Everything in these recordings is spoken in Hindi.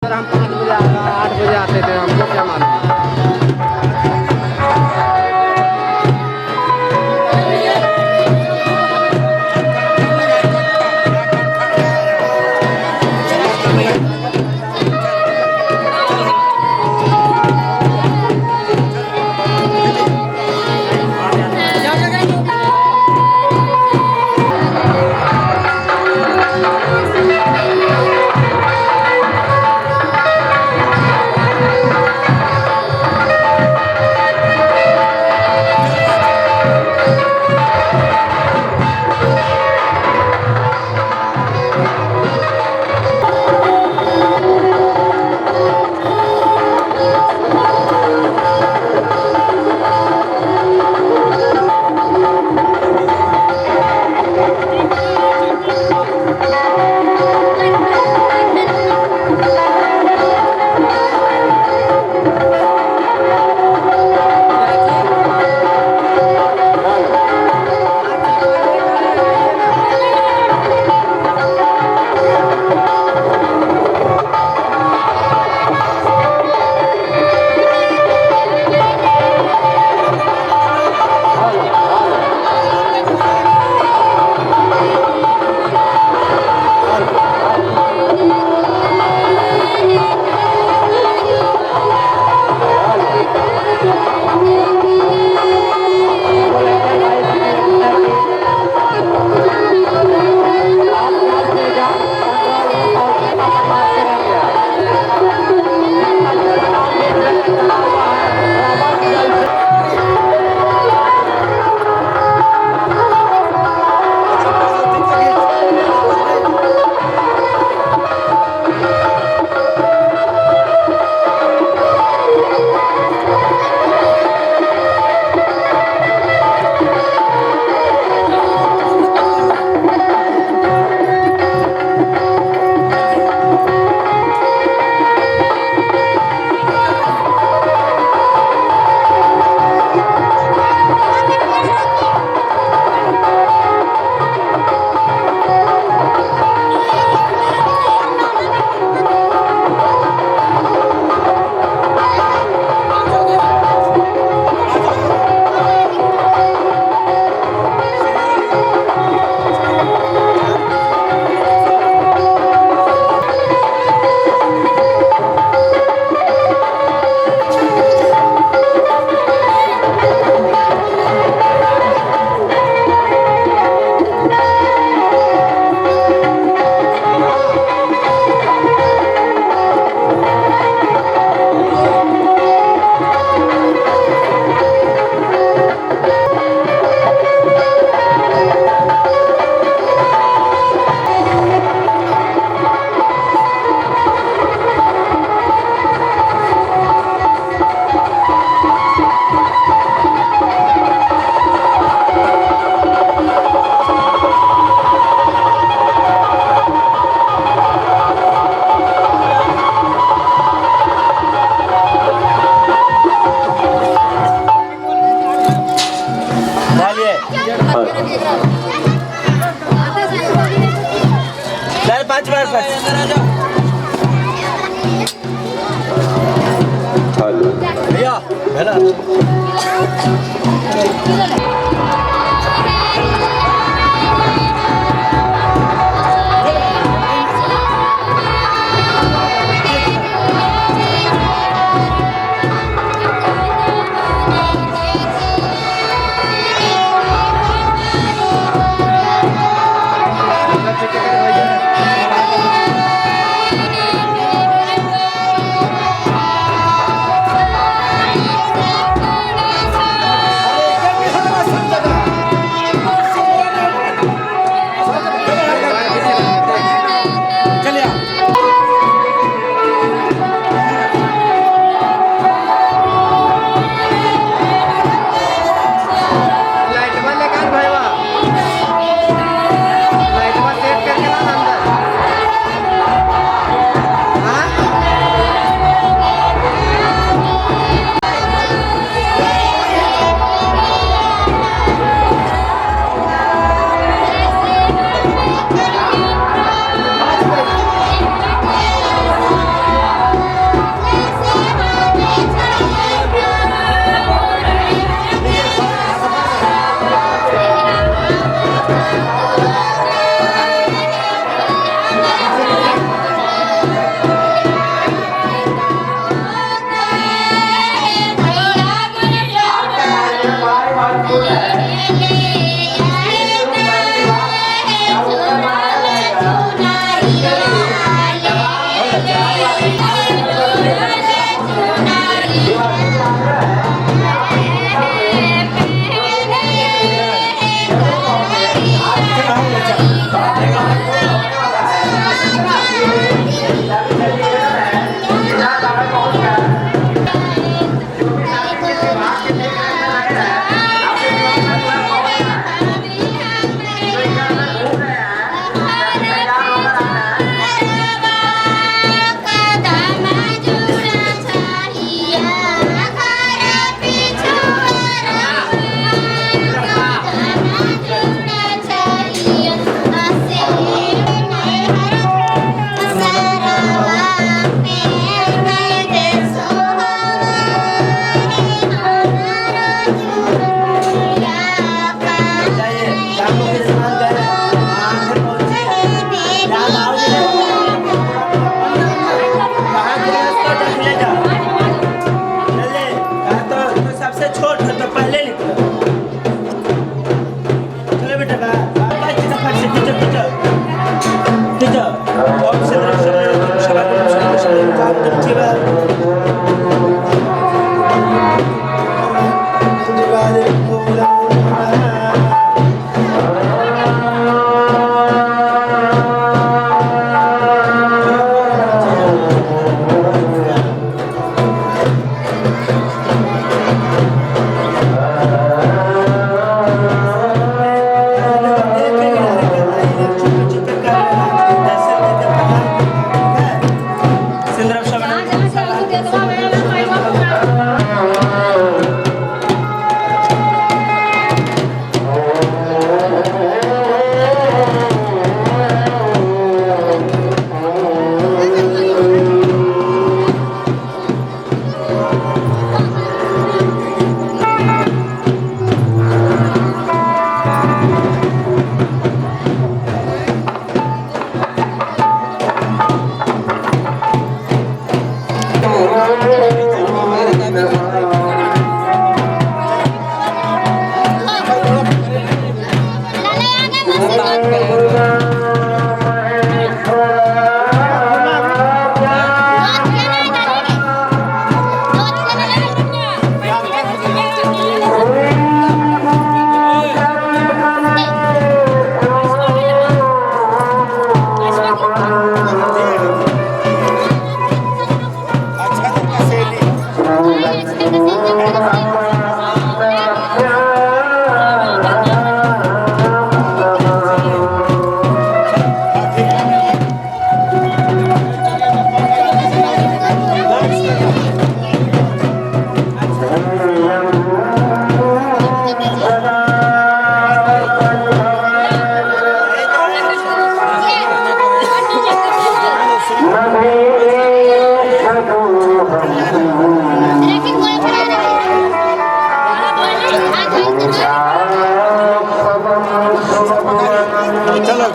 सर हम 5 बजे 8 बजे आते थे, हमको क्या मालूम।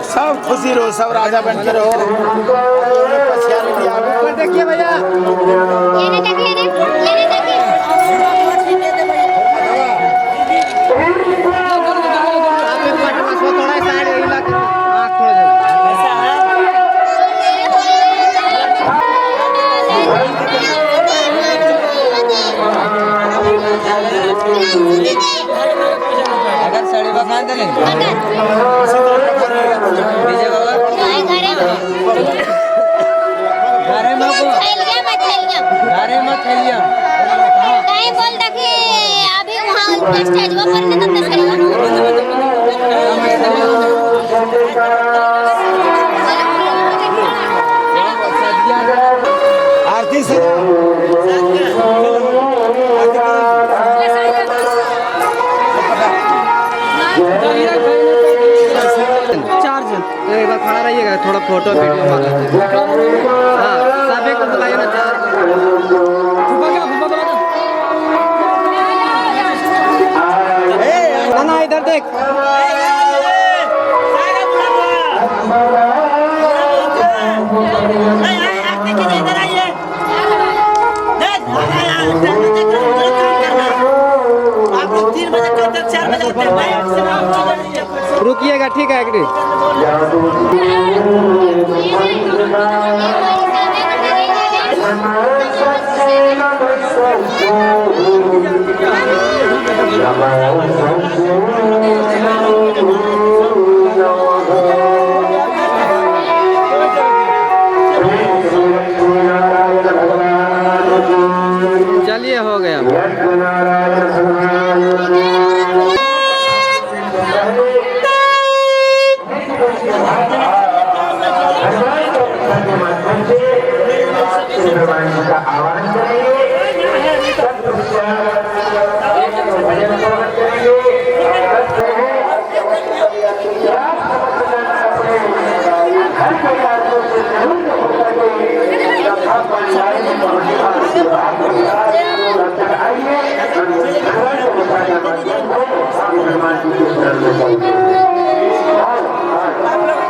सब खुशी रहो, सब राजा बन के रहो। देखिए भैया, अगर साड़ी बना दे घरे मत खेलिया नहीं बोल दे अभी वहाँ स्टेज पर आरती से चार्ज एक बार खड़ा रहिएगा, थोड़ा फोटो वीडियो मांगा। हाँ, सब एक बुलाइए ना चार्ज। ना इधर देख। रुकिएगा, ठीक है अग्री। चलिए हो गया।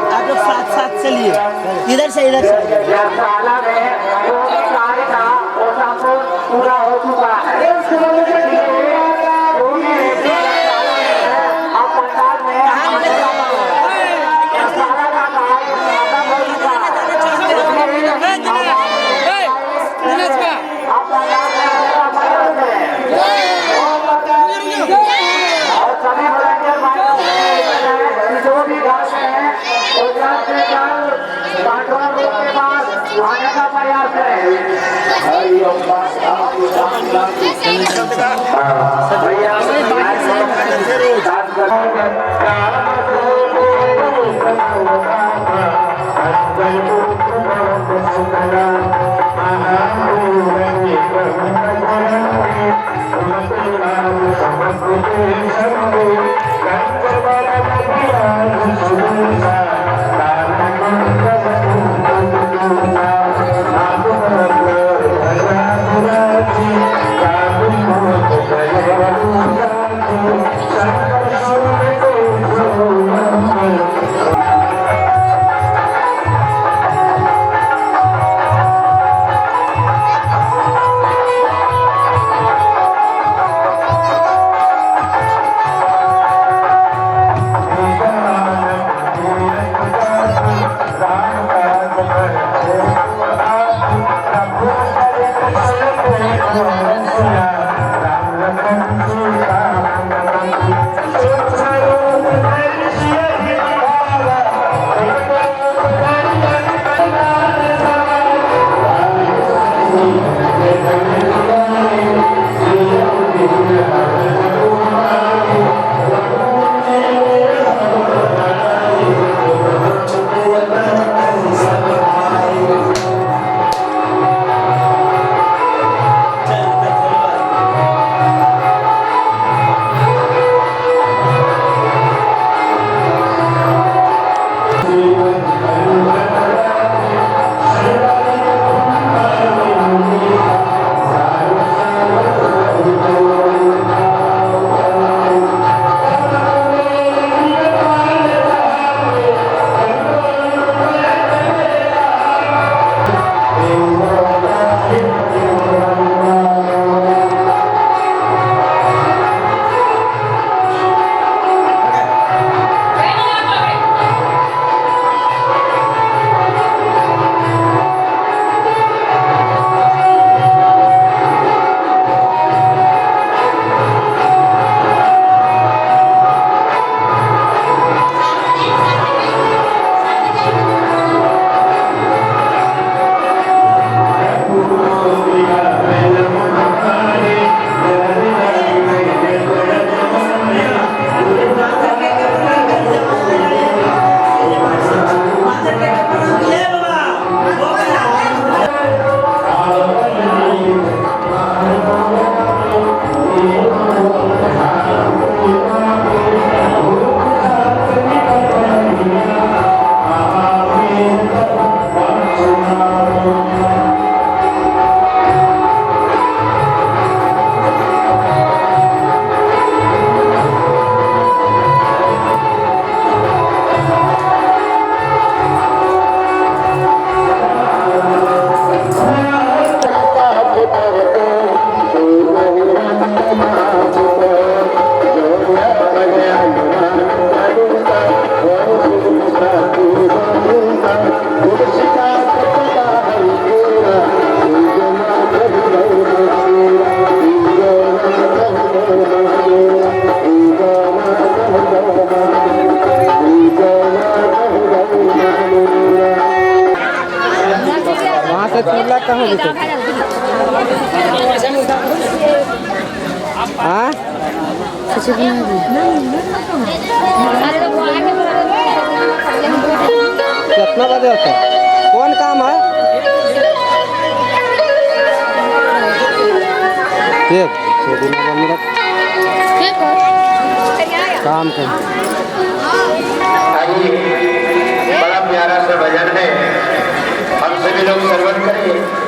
आप लोग साथ साथ चलिए, इधर से इधर से। पूरा हो चुका है। हाँ कितना बजे होता है? कौन काम है? ठीक काम कर। आइए, बड़ा प्यारा सा भजन है, हम सभी लोग श्रवण करेंगे।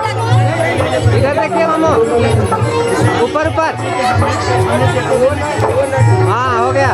इधर देखिए मामू, ऊपर ऊपर। हाँ हो गया।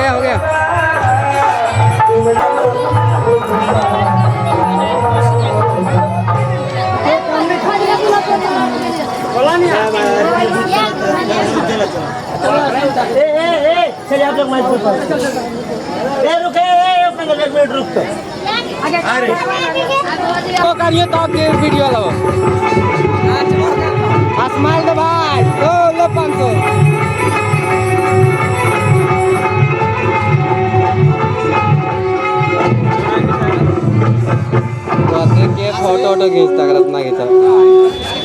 हो गया। चलिए आप लोग मैच रुके, एक मिनट रुक तो करिए तो आपके वीडियो लो आसमान दे भाई लो 500 के फोटो खींचता कर अपना खींचा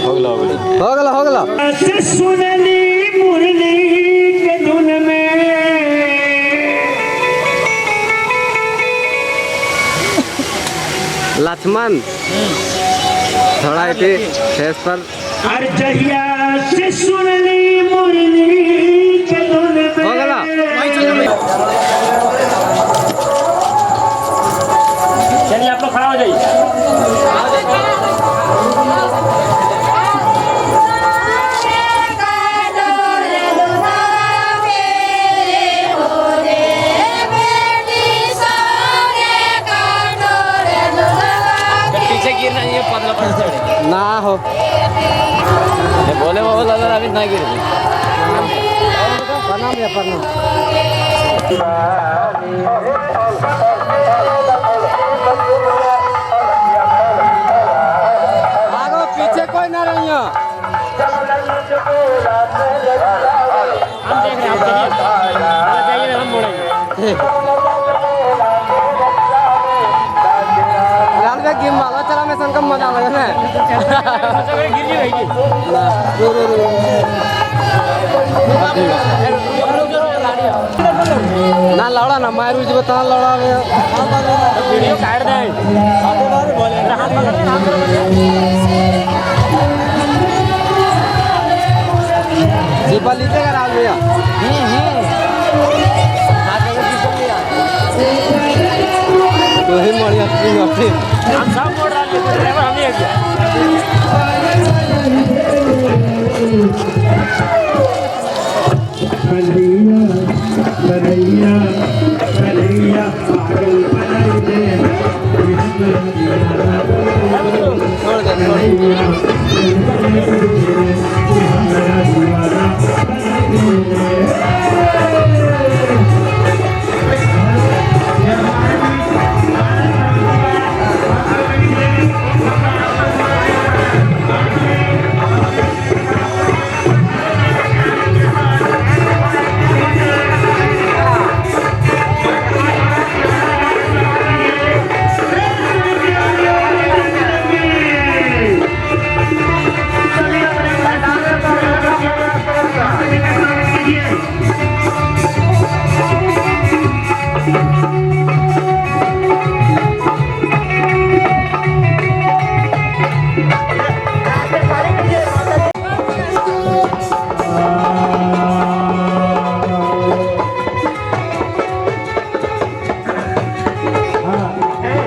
हो गला सुनली मुरली के धुन में लक्ष्मण थोड़ा इधर फेस पर अर्जहिया से सुनली मुरली के धुन में हो गला चलिए आप लोग खड़ा हो जाइए। पीछे ना हो बोले वो लगा अभी नहीं गिर प्रणाम या प्रणाम आगो पीछे कोई ना रही हो हम देख रहे हैं आप जाइए हम मोड़ेंगे लाल भाई गेम वाला चला मैं संकम मजा लगा ना गिर जी भाई रो रो रो ना लड़ा ना मारू जी बता लड़ा वीडियो काट दे बोले जीपा लीजिए का राज भैया तो ही मड़ी अपनी अपनी हम सब मोड़ रहा है ड्राइवर हम ही है कन्हैया कन्हैया पागल बनाई दे छोड़ दे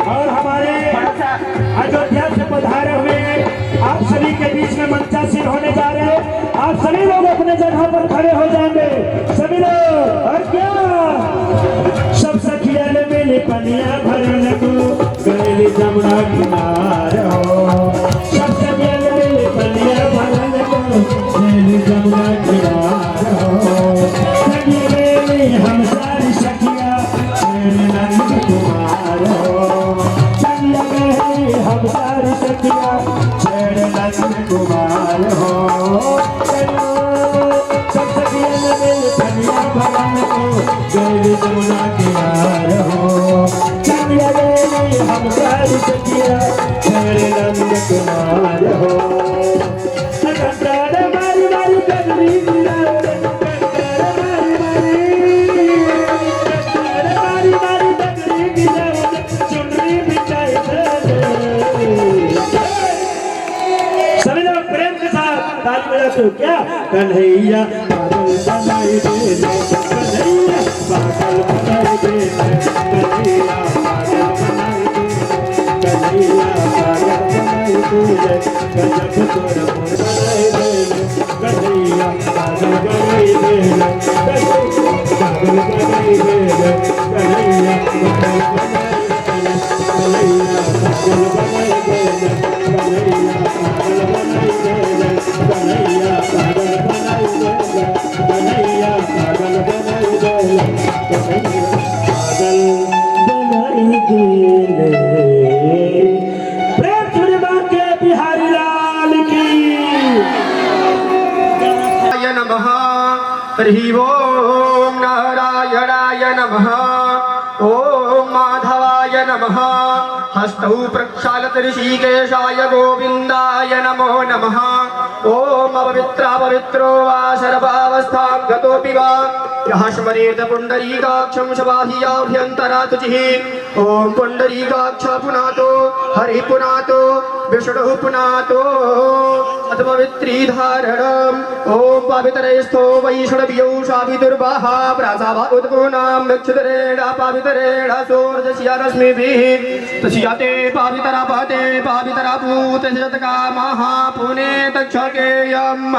और हमारे अयोध्या से पधारे हुए आप सभी के बीच में मंचासीन होने जा रहे हैं। आप सभी लोग अपने जगह पर खड़े हो जाएंगे सभी लोग। और क्या सब सखिया ने मेले पनिया भरन को गए जमुना किनार हो। सब सखिया ने मेले पनिया भरन को गए जमुना किनार हो। सखी मेले हम सारी सखिया मेरे नंद कुमार हो। सखिया मेले हम सारी सखिया मेरे नंद कुमार हो। सब सखिया ने मेले पनिया भरन को गए जमुना किनार हो। सखिया मेले हम सारी सखिया मेरे नंद कुमार हो। कंकर मारी मारी कंकरी मिलाओ कंकर मारी मारी कंकरी मिलाओ चुनरी बिछाई सभी लोग प्रेम के साथ ताली बजाते हो क्या। कन्हैया पागल बनाई दे कन्हैया पागल बनाई दे कन्हैया पागल बनाई दे कन्हैया पागल बनाई दे गजब तोरा मोर बनाई दे कन्हैया पागल बनाई दे पागल बनाई दे कन्हैया पागल बनाई दे कन्हैया पागल बनाई दे कन्हैया पागल बनाई दे कन्हैया पागल बनाई दे कन्हैया पागल बनाई दे कन्हैया पागल बनाई दे। प्रेम सुनिबा के बिहारी लाल की नमः हरि ओम नारायणाय नमः ओम माधवाय नमः हस्तौ प्रक्षालत ऋषिकेशाय गोविन्दाय नमो नमः ओम पवित्रो वा सर्वावस्थां गतोऽपि वा यः स्मरेत पुण्डरीकाक्षं शबाह्याभ्यन्तरा तुचिः ओम पुण्डरीकाक्ष पुनातो हरि पुनातो विष्णुः पुनातो अथपवित्रीधारणम् ओम पवित्रैस्थो वैष्णव्यौ शाभिदुर्वाहा प्रासावा उत्कोनां नक्षत्रेण पावितरेण सूर्यस्य रश्मिभिः तस्याते पावितरा पते पावितरा भूतशतकामः पुने तक्षकेयम्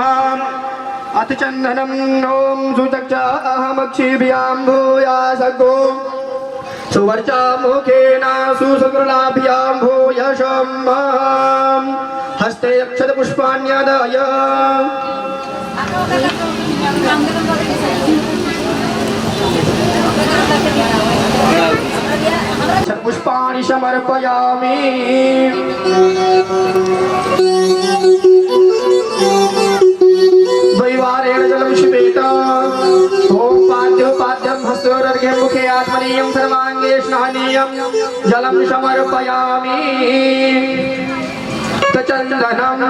अथ चन्दनम् ॐ सुचक्षा अहमक्षिभ्यां भूयासगो सुवर्चा मुखेन सुसकृलाभ्यां भूयशम् हस्ते अक्षत पुष्पाण्यादाय पुष्पाणि समर्पयामि। द्वैवारेण जलं क्षिपेत। ओम पाद्योपाद्यं हस्तोर्घ्यं मुखे आत्मनीयं सर्वाङ्गे स्नानीयं जलं समर्पयामि। तचन्दनम्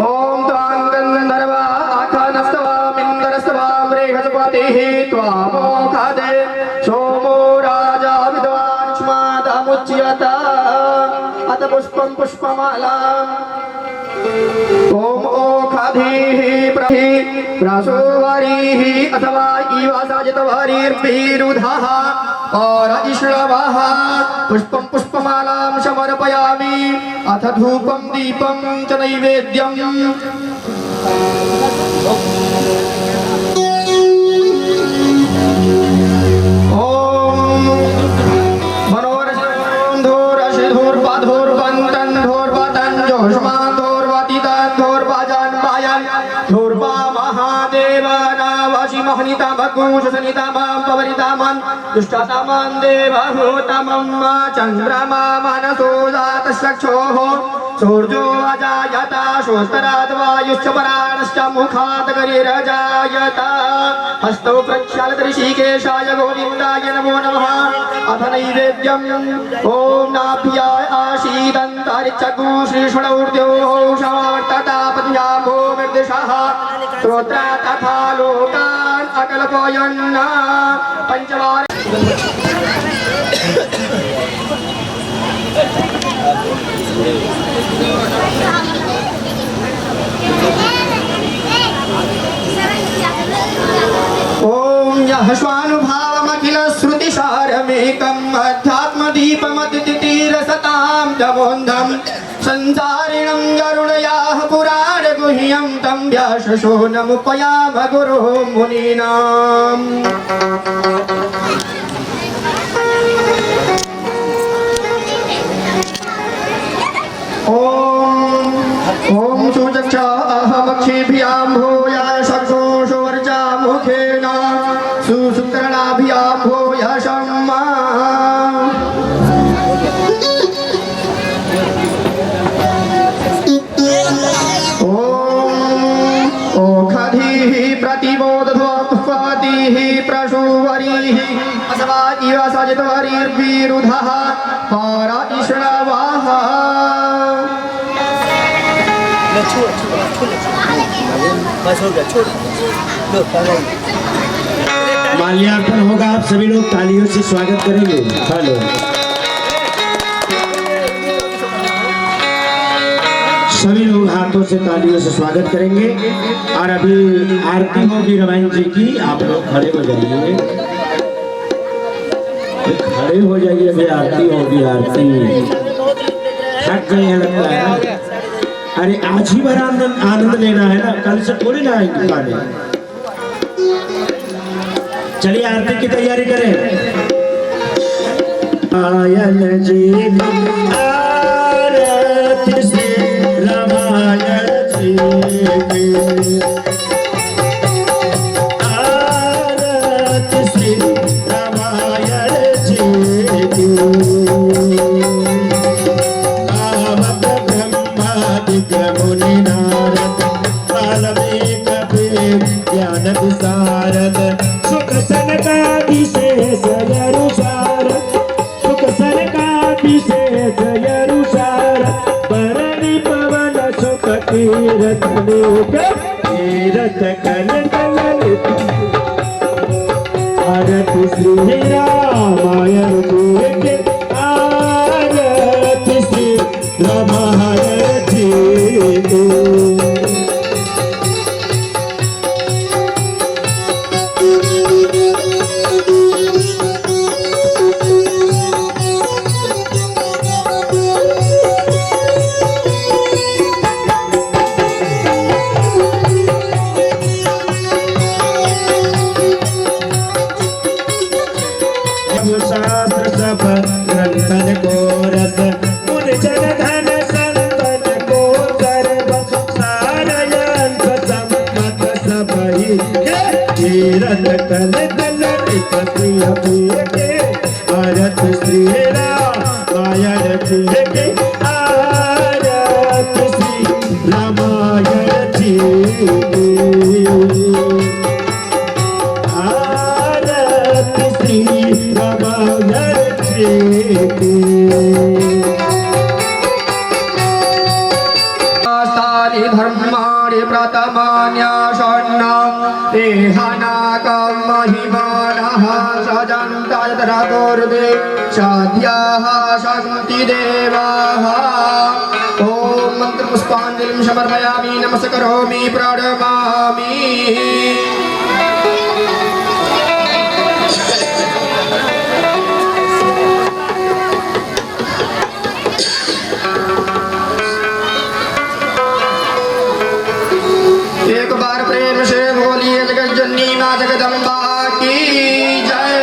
ओम त्वां गन्धर्वा आखानस्तवामिन्द्रस्तवा मृगस्पतिः त्वामोखादे सोमो राजा विद्वांस्मादमुच्यत अथ पुष्पं पुष्पमाला। ओम ओखाधिः प्रासोवरिः अथवा ईवासाजितवरिर्भिरुधः और इष्णवः पुष्पं पुष्पमालां समर्पयामि। अथ धूपं दीपं च नैवेद्यम्। ओम मनोरसं धूरसि धूर्वाधूर्वन्तं धूर्वतं जोष्मान् धूर्वतितं धूर्वाजन् वायन् धूर्वा महादेव नावसि महनितमकुशसनितमं पवनितमं दुष्टतमं देवभूतमं चन्द्रमा मनसो जातश्चक्षोः सूर्यो अजायत श्रोत्राद् वायुश्च पराणश्च मुखात् गरिरजायत। हस्तौ प्रक्षालत ऋषिकेशाय गोविन्दाय नमो नमः। अथ नैवेद्यम् ॐ नाभ्याय आशीदन्तरिक्षगु श्रीषणौर्द्योः समावर्ततापद्याम्भो निर्दिशः स्तोत्रा तथा लोकान् अकल्पयन् पञ्चवार। ओम यः स्वानुभावमखिल श्रुतिसारमेकम् अध्यात्मदीपमतितिरसतां तमोन्धं संसारिणं गरुडयाः पुराणगुह्यं तं व्यासशो नमुपयाम गुरुः मुनीनाम्। ओम सुचक्षा अहमक्षिभ्यां भूयाय सर्वोषु वर्चा मुखेन सुसुकरणाभ्यां भूयाय सम्मा। ओम ओखधिः प्रतिबोधध्वपतिः प्रसूवरिः अथवा इव सजितवरिर्विरुधः पर इष्णवः। माल्यार्पण होगा, आप सभी लोग तालियों से स्वागत करेंगे। हेलो, सभी लोग हाथों से तालियों से स्वागत करेंगे। और अभी आरती होगी रमायण जी की, आप लोग खड़े हो जाइए, खड़े हो जाइए। अभी आरती होगी, आरती थक गए हैं लगता है। अरे आज ही भर आनंद लेना है ना, कल से थोड़ी ना आएंगे दुकानें। चलिए आरती की तैयारी करें। आयन जी आरती से रामायण जी आरती से रामायण जी मुनि नारद कालमेक ज्ञान विशारद सुख सनकादिशेष यरुषार सुख सनकादिशेष यरुषार परनि पवन सुख तीरथ तीरथ कल आरती श्री रामायण जी आरती श्री रामायण जी। शास्त्र सब ग्रंथन को श्री रामायण जी की आरती श्री रामायण जी की आरती श्री रामायण जी की तानि धर्माणि प्रथमान्यासन्ना देहानाकं महिमानः सजन्ता यतरातोर्दे साध्याः सन्ति देवाः ॐ मन्त्रपुष्पाञ्जलिं समर्पयामि नमस्करोमि प्रणमामि एक बार प्रेम से बोलिए जगत जननी माँ जगदम्बा की जय।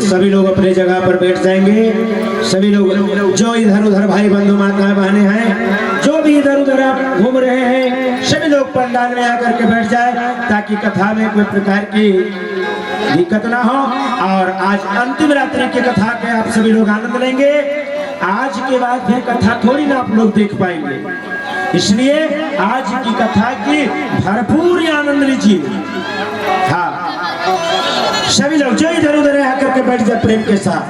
सभी लोग अपने जगह पर बैठ जाएंगे। सभी लोग जो इधर उधर भाई बंधु माताएं बहने हैं, जो भी इधर उधर आप घूम रहे हैं, सभी लोग पंडाल में आकर के बैठ जाए ताकि कथा में कोई प्रकार की दिक्कत ना हो। और आज अंतिम रात्रि की कथा के आप सभी लोग आनंद लेंगे। आज के बाद भी कथा थोड़ी ना आप लोग देख पाएंगे, इसलिए आज की कथा की भरपूर आनंद लीजिए। हाँ, सभी लोग जो इधर उधर आकर के बैठ जाए प्रेम के साथ।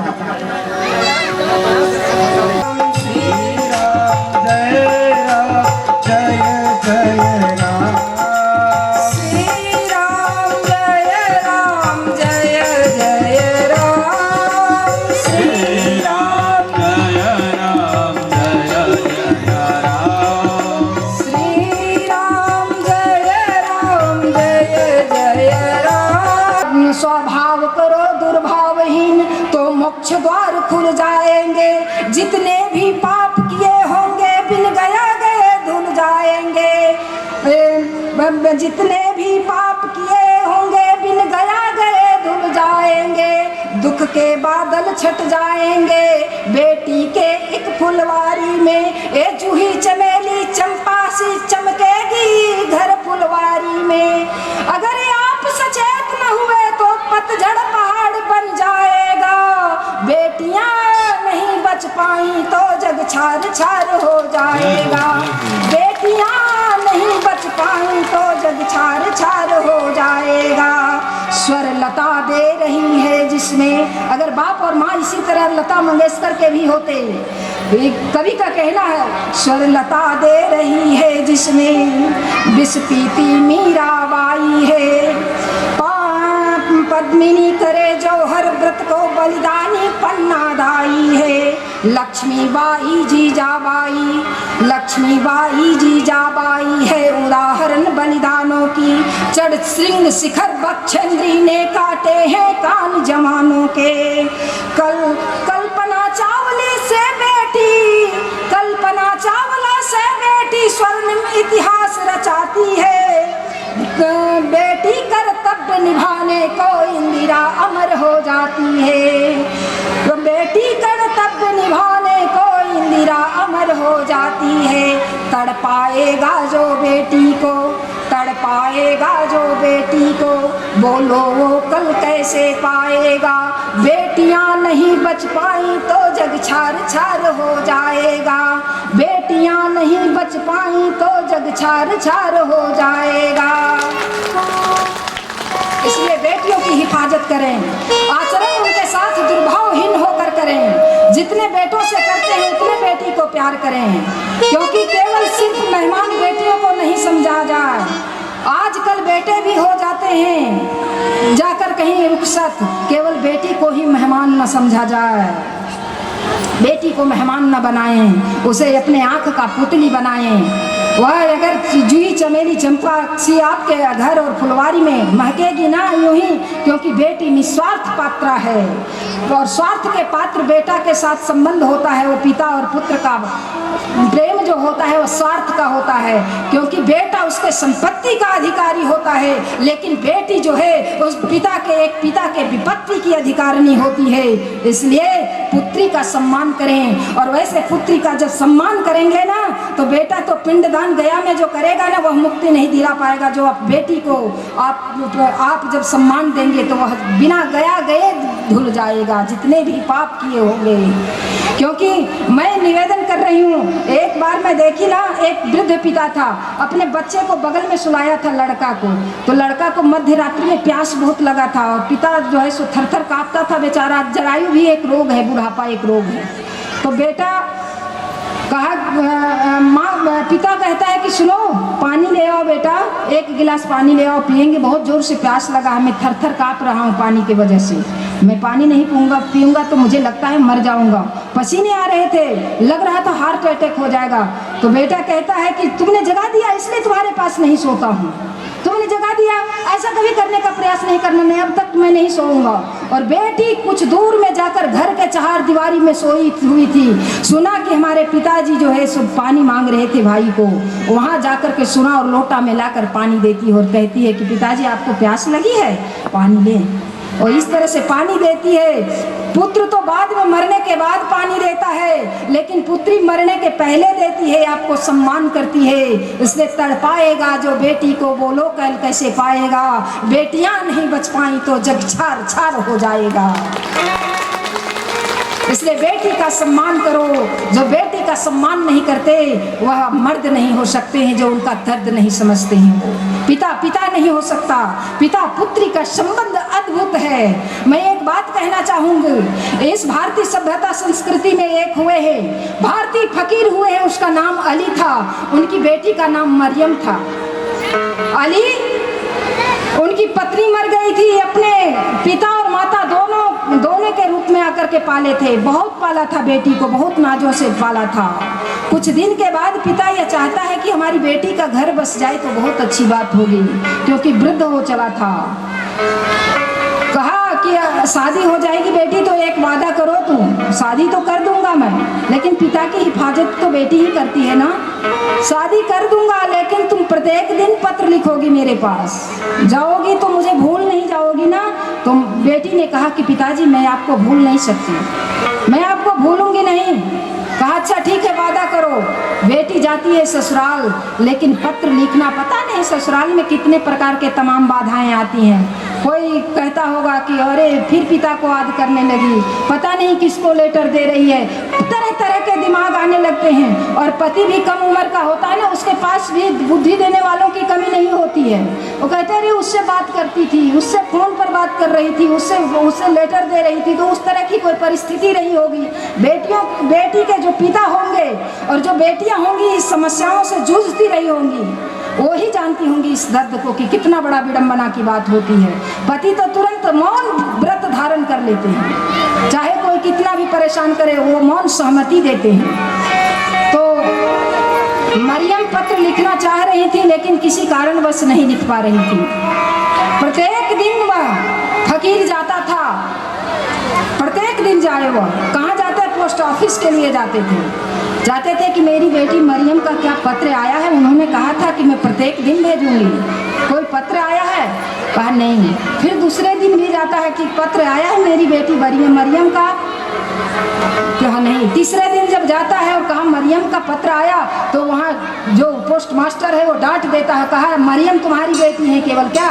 स्वभाव करो दुर्भावहीन तो मोक्ष द्वार खुल जाएंगे। जितने भी पाप किए होंगे बिन गया गए धुल जाएंगे। जितने भी पाप किए होंगे बिन गया गए धुल जाएंगे। दुख के बादल छट जाएंगे बेटी के एक फुलवारी में। ए जूही चमेली चंपा सी चमकेगी घर फुलवारी में। अगर आप सचेत न हुए तो पतझड़ पहाड़ बन जाएगा। बेटियां नहीं बच पाई तो जग छार छार हो जाएगा। बेटियां नहीं बच पाई तो जग छार छार हो जाएगा। स्वर लता दे रही है जिसमें, अगर बाप और माँ इसी तरह लता मंगेशकर के भी होते। कवि का कहना है स्वर लता दे रही है जिसमें विष पीती मीराबाई है। पद्मिनी करे जो हर व्रत को बलिदानी पन्नादाई है। लक्ष्मीबाई जीजाबाई, लक्ष्मीबाई जीजाबाई है उदाहरण बलिदानों की। चढ़ श्रृंग शिखर बक्षेंद्री ने काटे हैं कान जवानों के। कल्पना चावला से बेटी, कल्पना चावला से बेटी स्वर्णिम इतिहास रचाती है। बेटी कर्तव्य निभाने को इंदिरा अमर हो जाती है। बेटी कर्तव्य निभाने को इंदिरा अमर हो जाती है। तड़पाएगा जो बेटी को, तड़पाएगा जो बेटी को, बोलो वो कल कैसे पाएगा। बेटियां नहीं बच पाई तो जग छार छार हो जाएगा। बेटियां नहीं बच पाई तो जग छार छार हो जाएगा। इसलिए बेटियों की हिफाजत करें, आचरण उनके साथ दुर्भावहीन होकर करें। जितने बेटों से करते हैं उतने बेटी को प्यार करें, क्योंकि केवल सिर्फ मेहमान बेटियों को नहीं समझा जाए। आजकल बेटे भी हो जाते हैं जाकर कहीं रुखसत, केवल बेटी को ही मेहमान न समझा जाए। बेटी को मेहमान न बनाएं, उसे अपने आँख का पुतली बनाएं। वह अगर जूही चमेली चंपा सी आपके घर और फुलवारी में महकेगी ना यूं ही, क्योंकि बेटी निस्वार्थ पात्र है। और स्वार्थ के पात्र बेटा के साथ संबंध होता है, वो पिता और पुत्र का प्रेम जो होता है वो स्वार्थ का होता है, क्योंकि बेटा उसके संपत्ति का अधिकारी होता है, लेकिन बेटी जो है उस पिता के विपत्ति की अधिकारिणी होती है। इसलिए पुत्री का सम्मान करें, और वैसे पुत्री का जब सम्मान करेंगे ना तो बेटा तो पिंडदान भगवान गया में जो करेगा ना वह मुक्ति नहीं दिला पाएगा। जो आप बेटी को आप जब सम्मान देंगे तो वह बिना गया गए धुल जाएगा, जितने भी पाप किए होंगे। क्योंकि मैं निवेदन कर रही हूँ, एक बार मैं देखी ना, एक वृद्ध पिता था, अपने बच्चे को बगल में सुलाया था लड़का को, तो लड़का को मध्य रात्रि में प्यास बहुत लगा था और पिता जो है सो थर थर कांपता था बेचारा। जरायु भी एक रोग है, बुढ़ापा एक रोग है। तो बेटा कहा, पिता कहता है कि सुनो पानी ले आओ बेटा, एक गिलास पानी ले आओ, पियेंगे, बहुत जोर से प्यास लगा है, मैं थर थर काँप रहा हूँ पानी की वजह से, मैं पानी नहीं पीऊँगा तो मुझे लगता है मर जाऊँगा। पसीने आ रहे थे, लग रहा था हार्ट अटैक हो जाएगा। तो बेटा कहता है कि तुमने जगा दिया इसलिए तुम्हारे पास नहीं सोता हूँ, तुमने जगा दिया, ऐसा कभी करने का प्रयास नहीं करना, नहीं अब तक मैं नहीं सोऊंगा। और बेटी कुछ दूर में जाकर घर के चार दीवारी में सोई हुई थी, सुना कि हमारे पिताजी जो है सब पानी मांग रहे थे भाई को, वहाँ जाकर के सुना और लोटा में लाकर पानी देती है और कहती है कि पिताजी आपको प्यास लगी है, पानी लें। और इस तरह से पानी देती है। पुत्र तो बाद में मरने के बाद पानी देता है, लेकिन पुत्री मरने के पहले देती है, आपको सम्मान करती है। इसलिए तड़पाएगा जो बेटी को वो लोग कैसे पाएगा, बेटियां नहीं बच पाई तो जग छार छार हो जाएगा। इसलिए बेटी का सम्मान करो, जो बेटी का सम्मान नहीं करते वह मर्द नहीं हो सकते हैं, जो उनका दर्द नहीं समझते हैं वो पिता पिता नहीं हो सकता। पिता पुत्री का संबंध अद्भुत है। मैं एक बात कहना चाहूँगी, इस भारतीय सभ्यता संस्कृति में एक हुए हैं, भारतीय फकीर हुए हैं, उसका नाम अली था, उनकी बेटी का नाम मरियम था। अली उनकी पत्नी मर गई थी, अपने पिता और माता दोनों के रूप में आकर के पाले थे, बहुत पाला था बेटी को, बहुत नाजों से पाला था। कुछ दिन के बाद पिता यह चाहता है कि हमारी बेटी का घर बस जाए तो बहुत अच्छी बात होगी, क्योंकि वृद्ध हो चला था। कहा कि शादी हो जाएगी बेटी तो एक वादा करो, तुम शादी तो कर दूंगा मैं, लेकिन पिता की हिफाजत तो बेटी ही करती है ना। शादी कर दूंगा लेकिन तुम प्रत्येक दिन पत्र लिखोगी मेरे पास, जाओगी तो मुझे भूल नहीं जाओगी ना। तो बेटी ने कहा कि पिताजी मैं आपको भूल नहीं सकती, मैं आपको भूलूंगी नहीं। कहा अच्छा ठीक है वादा करो। बेटी जाती है ससुराल, लेकिन पत्र लिखना, पता नहीं ससुराल में कितने प्रकार के तमाम बाधाएं आती हैं। कोई कहता होगा कि अरे फिर पिता को याद करने लगी, पता नहीं किसको लेटर दे रही है, तरह तरह के दिमाग आने लगते हैं। और पति भी कम उम्र का होता है ना, उसके पास भी बुद्धि देने वालों की कमी नहीं होती है। वो कहते हैं उससे बात करती थी, उससे फोन पर बात कर रही थी, उससे लेटर दे रही थी, तो उस तरह की कोई परिस्थिति रही होगी। बेटी के जो पिता होंगे और जो बेटियां होंगी इस समस्याओं से जूझती रही होंगी, वो ही जानती होंगी इस दर्द को कि कितना बड़ा विडंबना की बात होती है। पति तो तुरंत मौन व्रत धारण कर लेते हैं, चाहे कोई कितना भी परेशान करे वो मौन सहमति देते हैं। तो मरियम पत्र लिखना चाह रही थी, लेकिन किसी कारणवश नहीं लिख पा रही थी। प्रत्येक दिन वह फकीर जाता था, प्रत्येक दिन जाए वह, कहाँ जाते, पोस्ट ऑफिस के लिए जाते थे कि मेरी बेटी मरियम का क्या पत्र आया है। उन्होंने कहा था कि मैं प्रत्येक दिन भेजूंगी, कोई पत्र आया है? कहा नहीं। फिर दूसरे दिन भी जाता है कि पत्र आया है मेरी बेटी मरियम का? कहा नहीं। तीसरे दिन जब जाता है और कहा मरियम का पत्र आया, तो वहाँ जो पोस्ट मास्टर है वो डांट देता है, कहा मरियम तुम्हारी बेटी है केवल क्या?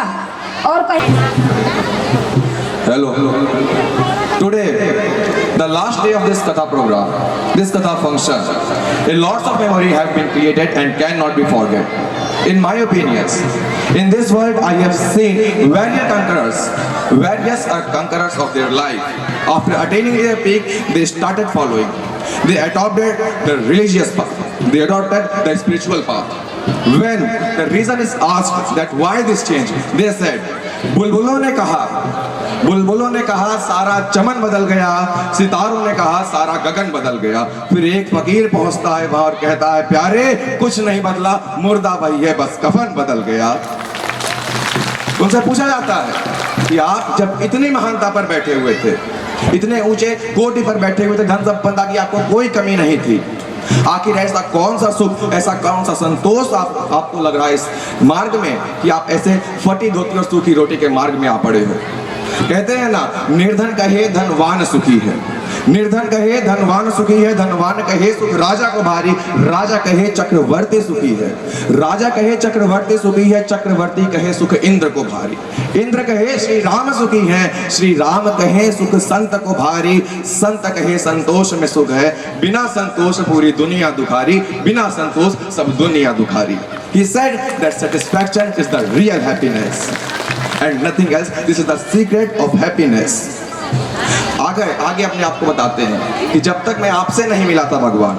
और कहीं Hello. Today, the last day of this Katha program, this Katha function, a lots of memory have been created and cannot be forget. In my opinions, in this world I have seen various conquerors of their life. After attaining their peak, they started following. They adopted the religious path. They adopted the spiritual path. When the reason is asked that why this change, they said, बुलबुलों ने कहा सारा चमन बदल गया, सितारों ने कहा सारा गगन बदल गया। फिर एक फकीर पहुंचता है वहां और कहता है प्यारे कुछ नहीं बदला, मुर्दा भाई है बस कफन बदल गया। उनसे पूछा जाता है कि आप जब इतनी महानता पर बैठे हुए थे, इतने ऊंचे कोटि पर बैठे हुए थे, धन संपदा की आपको कोई कमी नहीं थी, आखिर ऐसा कौन सा सुख, ऐसा कौन सा संतोष आपको लग रहा है इस मार्ग में कि आप ऐसे फटी धोती और सूखी रोटी के मार्ग में आ पड़े हो? कहते हैं ना, निर्धन कहे धनवान सुखी है। निर्धन कहे धनवान सुखी है, धनवान कहे सुख राजा को भारी, राजा कहे चक्रवर्ती सुखी है, राजा कहे चक्रवर्ती सुखी है, चक्रवर्ती कहे सुख इंद्र को भारी, इंद्र कहे श्री राम सुखी है, श्री राम कहे सुख संत को भारी, संत कहे संतोष में सुख है, बिना संतोष पूरी दुनिया दुखारी, बिना संतोष सब दुनिया दुखारी। He said that satisfaction is the real happiness and nothing else. This is the secret of happiness. आगे अपने आप को बताते हैं कि जब तक मैं आपसे नहीं मिला था भगवान,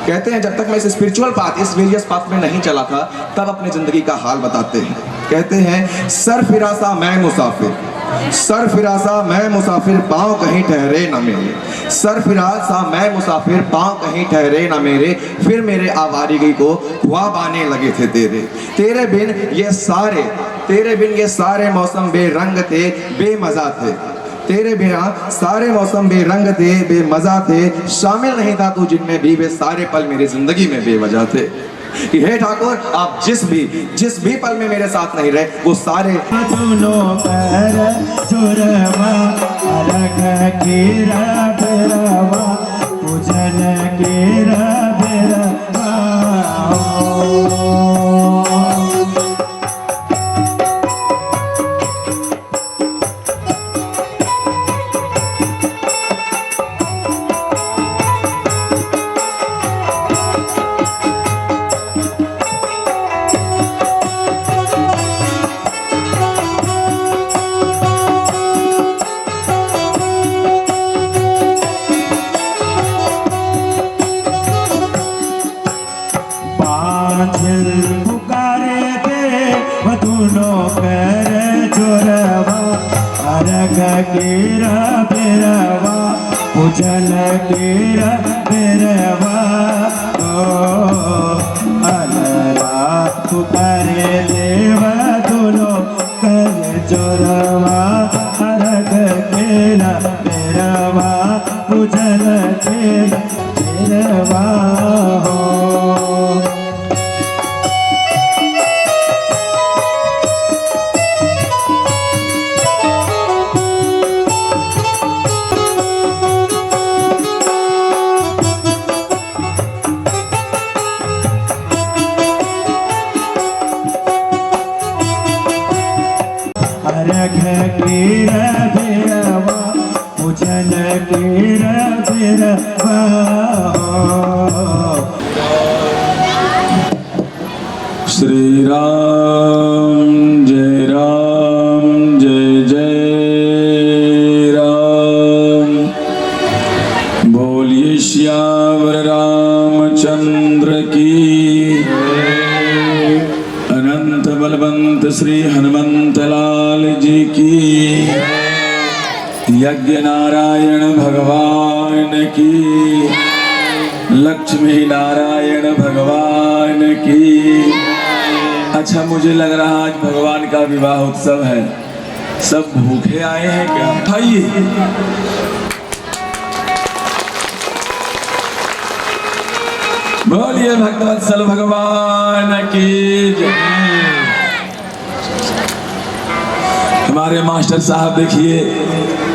कहते हैं जब तक मैं इस स्पिरिचुअल पाथ, इस रिलीजियस पाथ में नहीं चला था, तब अपनी जिंदगी का हाल बताते हैं। कहते हैं सर फिरासा मैं मुसाफिर, सर फिरासा मैं मुसाफिर, पाँव कहीं ठहरे न मेरे, सर फिरासा मैं मुसाफिर, पाँव कहीं ठहरे न मेरे, फिर मेरे आवारगी को ख्वाब आने लगे थे तेरे, तेरे बिन ये सारे मौसम बेरंग थे बेमजा थे, तेरे बिना सारे मौसम बेरंग थे बेमजा थे, शामिल नहीं था तू जिनमें भी वे सारे पल मेरी जिंदगी में बेवजह थे। कि हे ठाकुर आप जिस भी पल में मेरे साथ नहीं रहे वो सारे दोनों पैर जुरवा अलग कीरा बेरवा पूजन कीरा बेरवा पुकारे थे दोनों पैर जोरवा अरग कीरा बेरवा पूजन कीरा बेरवा अलरा पुकारे देव दोनों कर जोरवा अरग कीरा बेरवा पूजन कीरा बेरवा कीरा बेरवा पूजन कीरा बेरवा। श्री राम जय जय राम, बोलिए श्यावर रामचंद्र की, अनंत बलवंत श्री हनुमंत लाल जी की, यज्ञ नारायण भगवान की, लक्ष्मी नारायण भगवान की। अच्छा मुझे लग रहा आज भगवान का विवाह उत्सव है, सब भूखे आए हैं क्या? खाइए। बोलिए भक्तवत्सल भगवान की जय। हमारे मास्टर साहब देखिए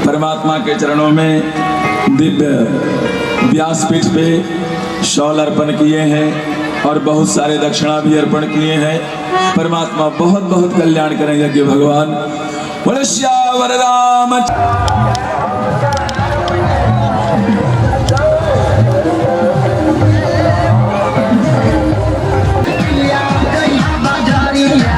परमात्मा के चरणों में दिव्य व्यासपीठ पे शॉल अर्पण किए हैं और बहुत सारे दक्षिणा भी अर्पण किए हैं। परमात्मा बहुत बहुत कल्याण करें यज्ञ भगवान। बोले श्यावर राम। Yeah.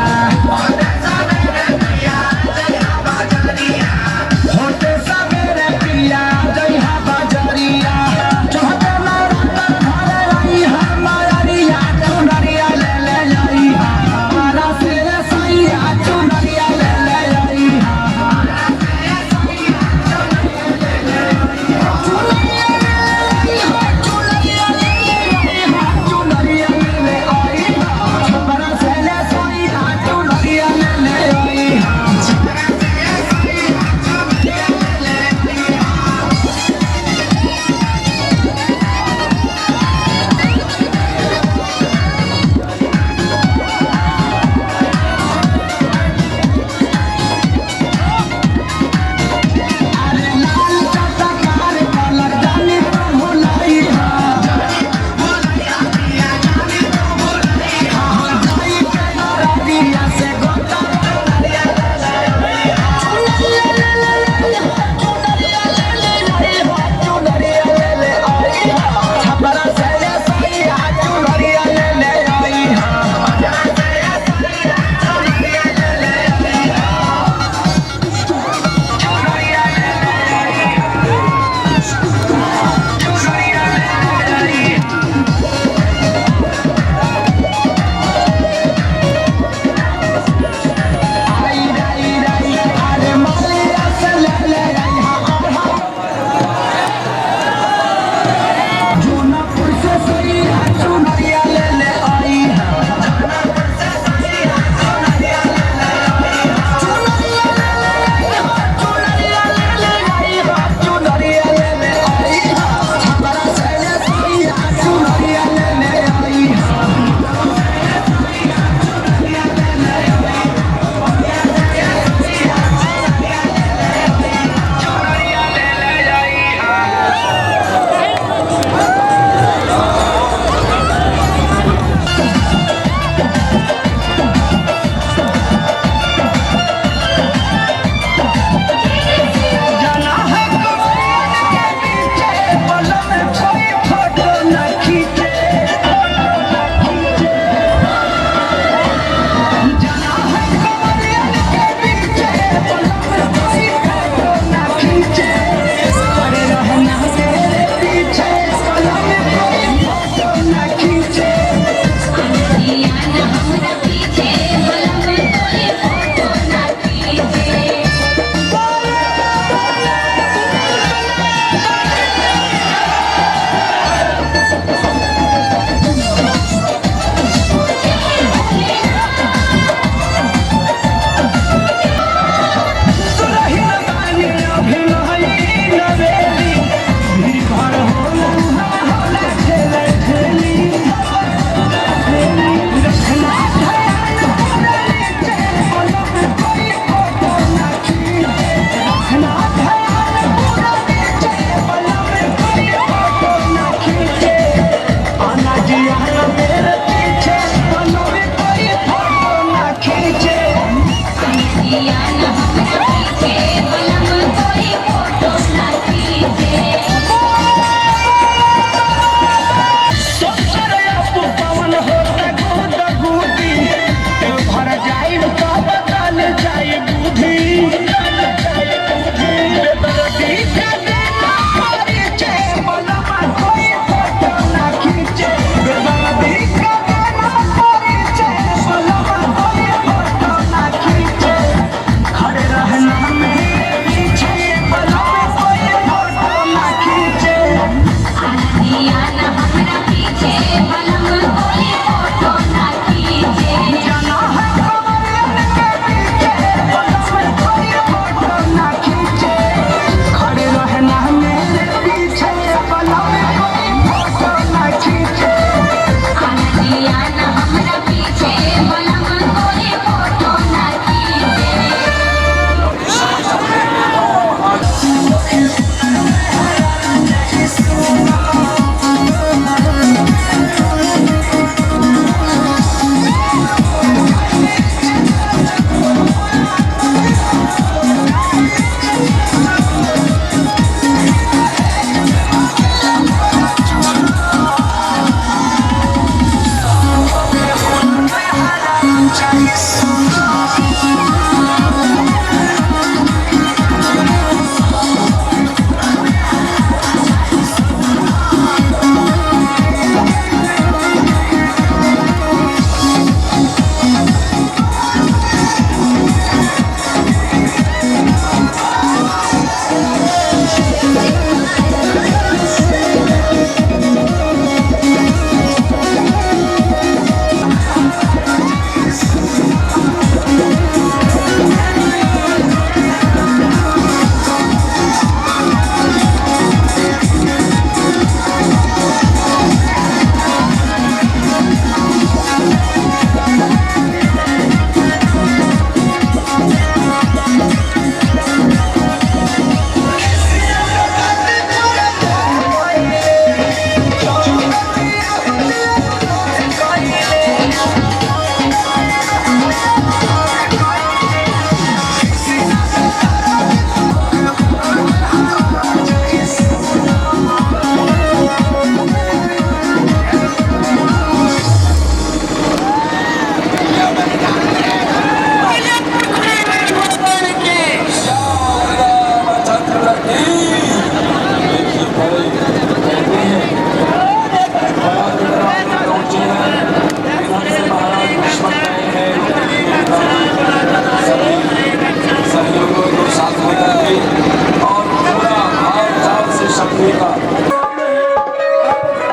सभी का।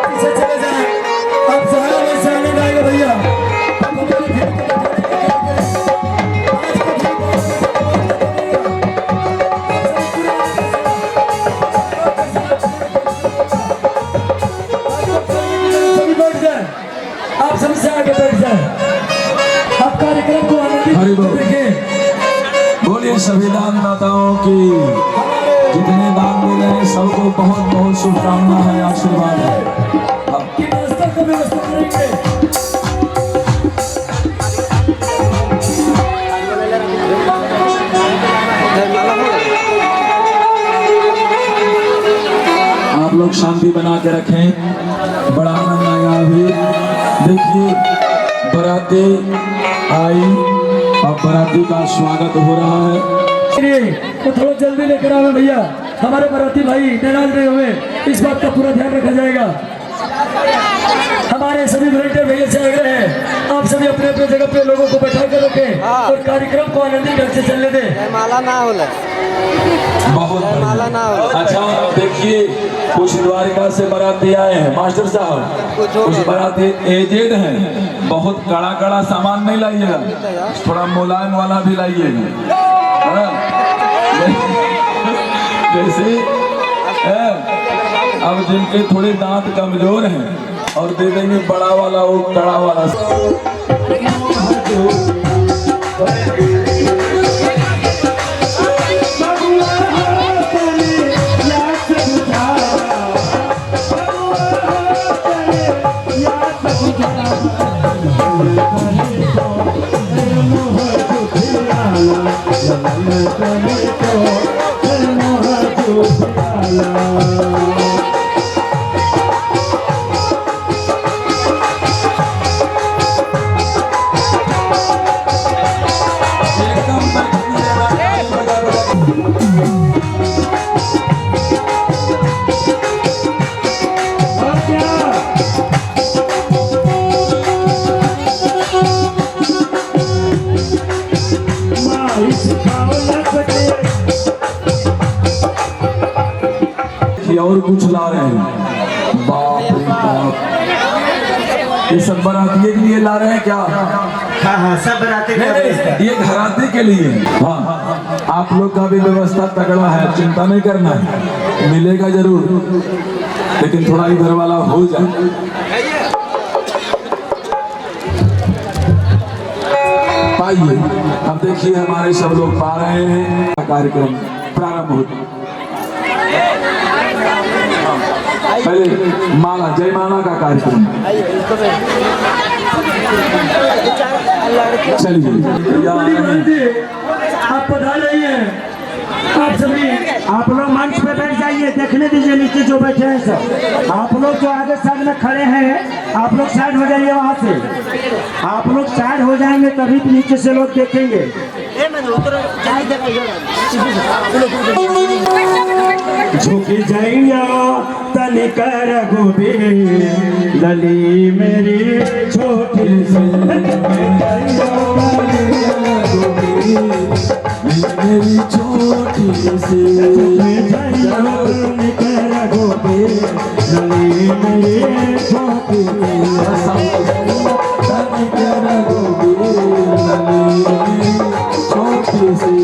पीछे चले जाएं, आप सहारा वैसे आने जाएगा भैया। सभी बैठ जाए, आप सभी से आगे बैठ जाए। आप कार्यक्रम को आनंदित देखें। बोलिए सभी दानदाताओं की, जितने दान दे रहे हैं सबको बहुत बहुत शुभकामना है, आशीर्वाद है। आपकी नाश्ता का व्यवस्था करेंगे। आप लोग शांति बना के रखें, बड़ा आनंद आया अभी। देखिए बाराती आई और बाराती का स्वागत हो रहा है। तो थोड़ा जल्दी लेकर आवे भैया, हमारे बाराती भाई नाराज नहीं हुए, इस बात का पूरा ध्यान रखा जाएगा। हमारे सभी वॉलंटियर भैया से आग्रह है, आप सभी अपने अपने जगह पे लोगों को बैठा कर रखें और कार्यक्रम को आनंदित ढंग से चलने दें। माला ना होला, बहुत माला ना होला। अच्छा देखिए, कुछ द्वारिका से बाराती आए हैं मास्टर साहब, कुछ बाराती एजेड हैं, बहुत कड़ा कड़ा सामान नहीं लाइएगा, थोड़ा मुलायम वाला भी लाइएगा। जैसे अब जिनके थोड़े दांत कमजोर हैं और दे देंगे बड़ा वाला, वो कड़ा वाला। और कुछ ला रहे हैं, बाप रे बाप, ये सब बारातिये के लिए ला रहे हैं क्या? हाँ हाँ, सब बराती का व्यवस्था। ये घराती के लिए। हाँ, आप लोग का भी व्यवस्था तगड़ा है, चिंता नहीं करना है, मिलेगा जरूर, लेकिन थोड़ा इधर वाला हो जाए। पाइए, अब देखिए हमारे सब लोग पा रहे हैं, कार्यक्रम प्रारंभ होता है। पहले माला, जयमाला का कार्यक्रम। चलिए आप पधार रही हैं, आप सभी, आप लोग मंच पे बैठ जाइए, देखने दीजिए नीचे जो बैठे हैं सब। आप लोग जो आगे साइड में खड़े हैं, आप लोग साइड हो जाइए, वहाँ से आप लोग साइड हो जाएंगे तभी नीचे से लोग देखेंगे। झुक जाइया तनिकर गोबे लली मेरी छोटी सी, मेरी छोटी सी, तनिकर गोबे लली मेरी छोटी सी, तनिकर गोबे लली मेरी छोटी सी।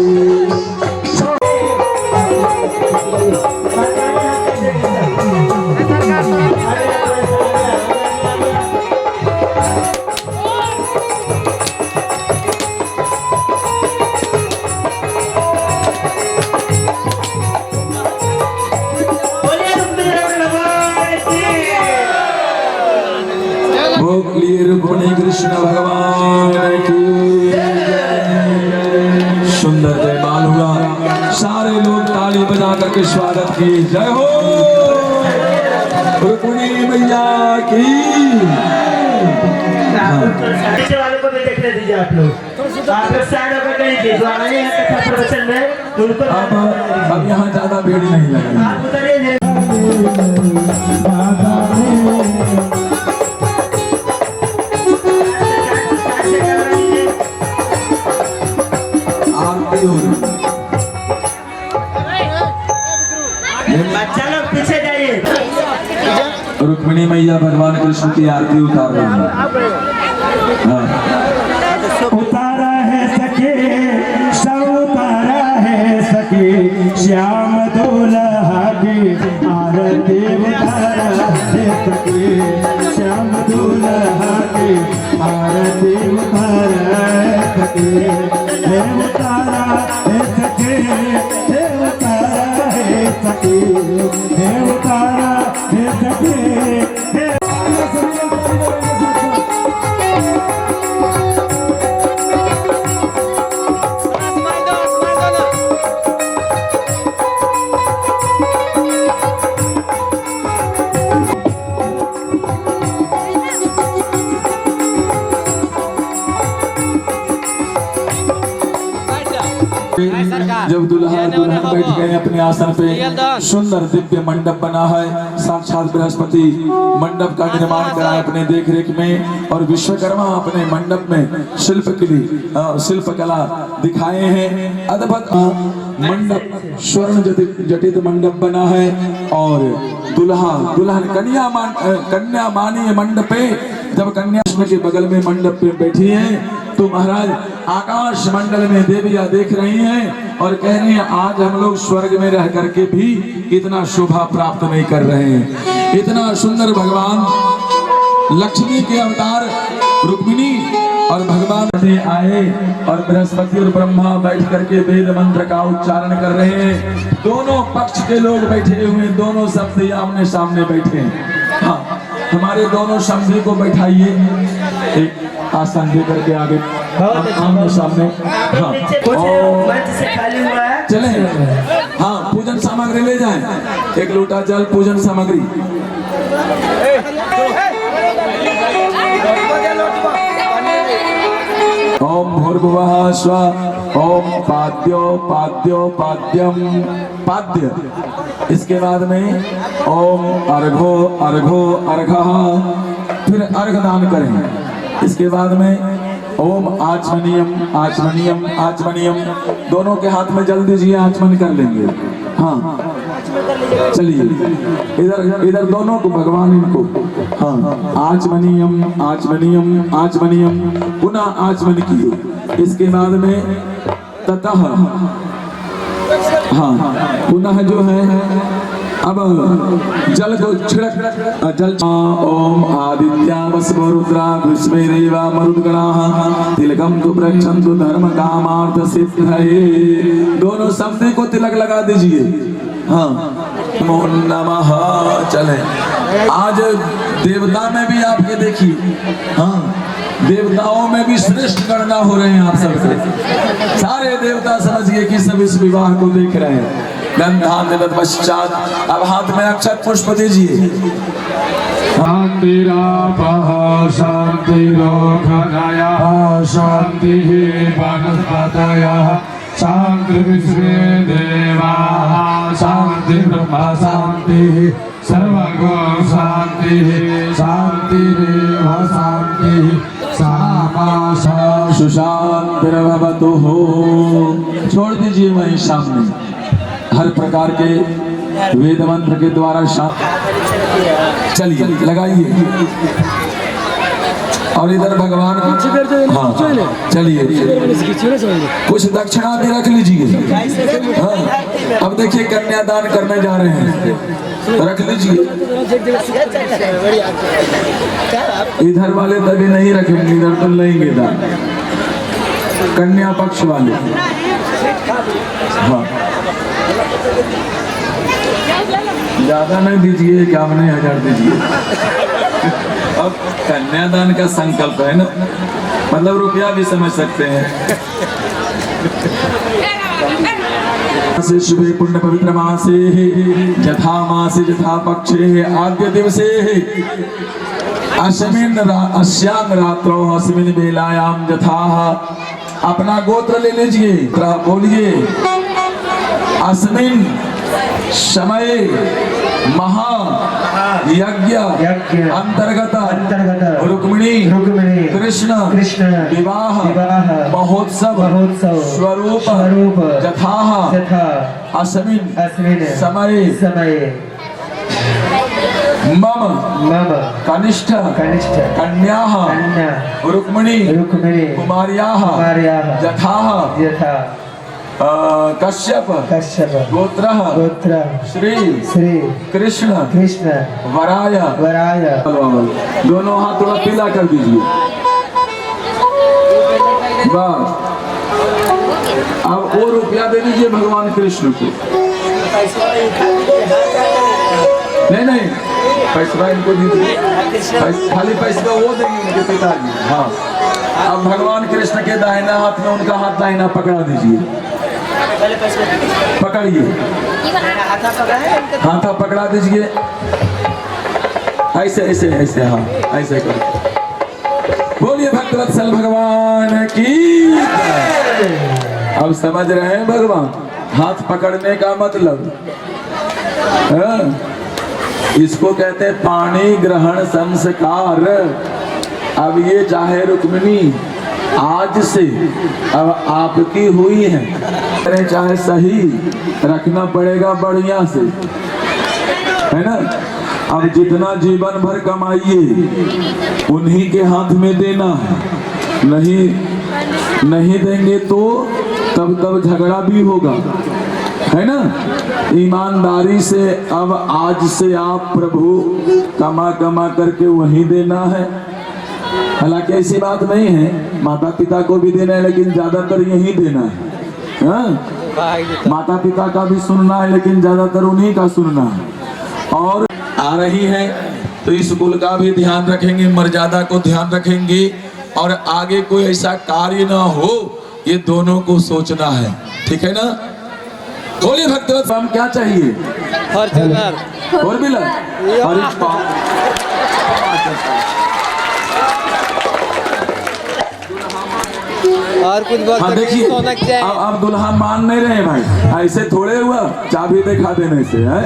रुक्मिणी कृष्ण भगवान की सुंदर जयमाल हुआ, सारे लोग ताली बजा करके स्वागत की। जय हो रुक्मिणी मैया की। नीचे वालों को भी देखने दीजिए आप लोग साइड होकर कहीं की जो आए हैं कथा प्रवचन में उनको। अब यहाँ ज्यादा भीड़ नहीं लगेगी। आप उतरिए। बच्चा लोग पीछे जाइए। रुक्मिणी मैया भगवान कृष्ण की आरती उतार रही है। हाँ। उतारा है सखे सब उतारा है सखे श्याम दूल्हा की आरती उतारा है सखे श्याम दूल्हा की आरती उतारा है सखे हे उतारा है सखे हे उतारा है सखे हे उतारा है सखे हे जब दुल्हा दुल्हन बैठ गए अपने आसन पे, सुंदर दिव्य मंडप बना है। साक्षात बृहस्पति मंडप का निर्माण कराए अपने देख रेख में, और विश्वकर्मा अपने मंडप में शिल्प कला दिखाए हैं। अद्भुत मंडप स्वर्ण जटित मंडप बना है, और दुल्हा दुल्हन कन्या मानी मंडपे। जब कन्या के बगल में मंडप पे बैठी है तो महाराज आकाश मंडल में देवियां देख रही हैं और कह रही हैं आज हम लोग स्वर्ग में रह करके भी इतना शोभा प्राप्त नहीं कर रहे हैं। इतना सुंदर भगवान लक्ष्मी के अवतार रुक्मिणी और भगवान से आए, और बृहस्पति और ब्रह्मा बैठ करके वेद मंत्र का उच्चारण कर रहे हैं। दोनों पक्ष के लोग बैठे हुए, दोनों शब्द आमने सामने बैठे हैं। हाँ, हमारे दोनों शब्द को बैठाइए, एक आसन दे करके आगे आमने सामने। हाँ, चले। हाँ, पूजन सामग्री ले जाएं, एक लोटा जल पूजन सामग्री। ओम भूर्भुवः स्वः ओम पाद्यो पाद्यो पाद्यम पाद्य। इसके बाद में ओम अर्घो अर्घो अर्घः, फिर अर्घ दान करें। इसके बाद में ओम आचमनियम आचमनियम आचमनियम, दोनों के हाथ में जल दीजिए, आचमन कर लेंगे। हाँ, चलिए इधर दोनों को भगवान इनको। हाँ, आचमनियम आचमनियम आचमनियम, पुनः आचमन किए। इसके बाद में ततः, हाँ, पुनः जो है अब जल को छिड़क जल। ओम आदित्या वसवो रुद्रा विश्वेदेवा मरुद्गणाः तिलकम तु प्रक्षन्तु धर्म कामार्थ सिद्धये। दोनों शब्द को तिलक लगा दीजिए। हाँ, नमो नमः। चले, आज देवता में भी आपके देखिए, हाँ, देवताओं में भी श्रेष्ठ गणना हो रहे हैं आप सबसे। सारे देवता समझिए कि सब इस विवाह को देख रहे हैं। गंधान पश्चात अब हाथ में अक्षत पुष्प दीजिए। शांतिरापः शांतिरोधनयः शांतिः वनस्पतयः शांति विश्वे देवाः शांति ब्रह्म शांतिः सर्वगो शांतिः शांतिरेव शांतिः सामा सुशांतिर्भवतु। छोड़ दीजिए वहीं सामने हर प्रकार के वेद मंत्र के द्वारा चलिए लगाइए। और इधर भगवान, हाँ, चलिए कुछ दक्षिणा भी रख लीजिए। हाँ, अब देखिए कन्यादान करने जा रहे हैं, रख लीजिए। इधर वाले तभी नहीं रखेंगे, इधर तो लेंगे दान, कन्या पक्ष वाले। हाँ, ज्यादा नहीं दीजिए, 51,000 दीजिए। अब कन्यादान का संकल्प है ना, मतलब रुपया भी समझ सकते हैं। से शुभे पुण्य पवित्र मासे यथा मासे यथा पक्षे आद्य दिवसे अस्यां रात्रो अस्मिन् बेलायाम यथा। अपना गोत्र ले लीजिए, बोलिए अस्मिन् समय महा यज्ञ अंतर्गत रुक्मिणी कृष्ण विवाह महोत्सव स्वरूप जथाः अस्मिन् समय मम कनिष्ठ कन्याः रुक्मिणी कुमार्याः यथाः कश्यप गोत्रः श्री कृष्ण वराय दोनों हाथ थोड़ा पीला कर दीजिए। बस अब वो रुपया दे दीजिए भगवान कृष्ण को। नहीं पैसा इनको दीजिए, खाली पैसा वो देंगे उनके पिताजी। हाँ, अब भगवान कृष्ण के दाहिना हाथ में उनका हाथ दाहिना पकड़ा दीजिए, पकड़िए, हाथा पकड़ा दीजिए, ऐसे ऐसे ऐसे, हाँ ऐसे कर। बोलिए भक्तवत्सल भगवान की। अब समझ रहे हैं भगवान हाथ पकड़ने का मतलब? इसको कहते हैं पाणी ग्रहण संस्कार। अब ये चाहे रुक्मिणी आज से अब आपकी हुई है, चाहे सही रखना पड़ेगा बढ़िया से, है ना। अब जितना जीवन भर कमाइए उन्हीं के हाथ में देना है, नहीं देंगे तो तब झगड़ा भी होगा, है ना। ईमानदारी से अब आज से आप प्रभु कमा करके वही देना है। हालांकि ऐसी बात नहीं है, माता पिता को भी देना है लेकिन ज्यादातर यही देना है। हाँ? माता पिता का भी सुनना है लेकिन ज्यादातर उन्हीं का सुनना है। और आ रही है तो स्कूल का भी ध्यान रखेंगे, मर्यादा को ध्यान रखेंगे और आगे कोई ऐसा कार्य ना हो, ये दोनों को सोचना है, ठीक है ना। बोलिए भक्तवत्सल हम क्या चाहिए? फॉर्च्यूनर फोर व्हीलर और कुछ हाँ देखिए, अब दुल्हा मान नहीं रहे भाई, ऐसे थोड़े हुआ चाबी दिखा देने से है।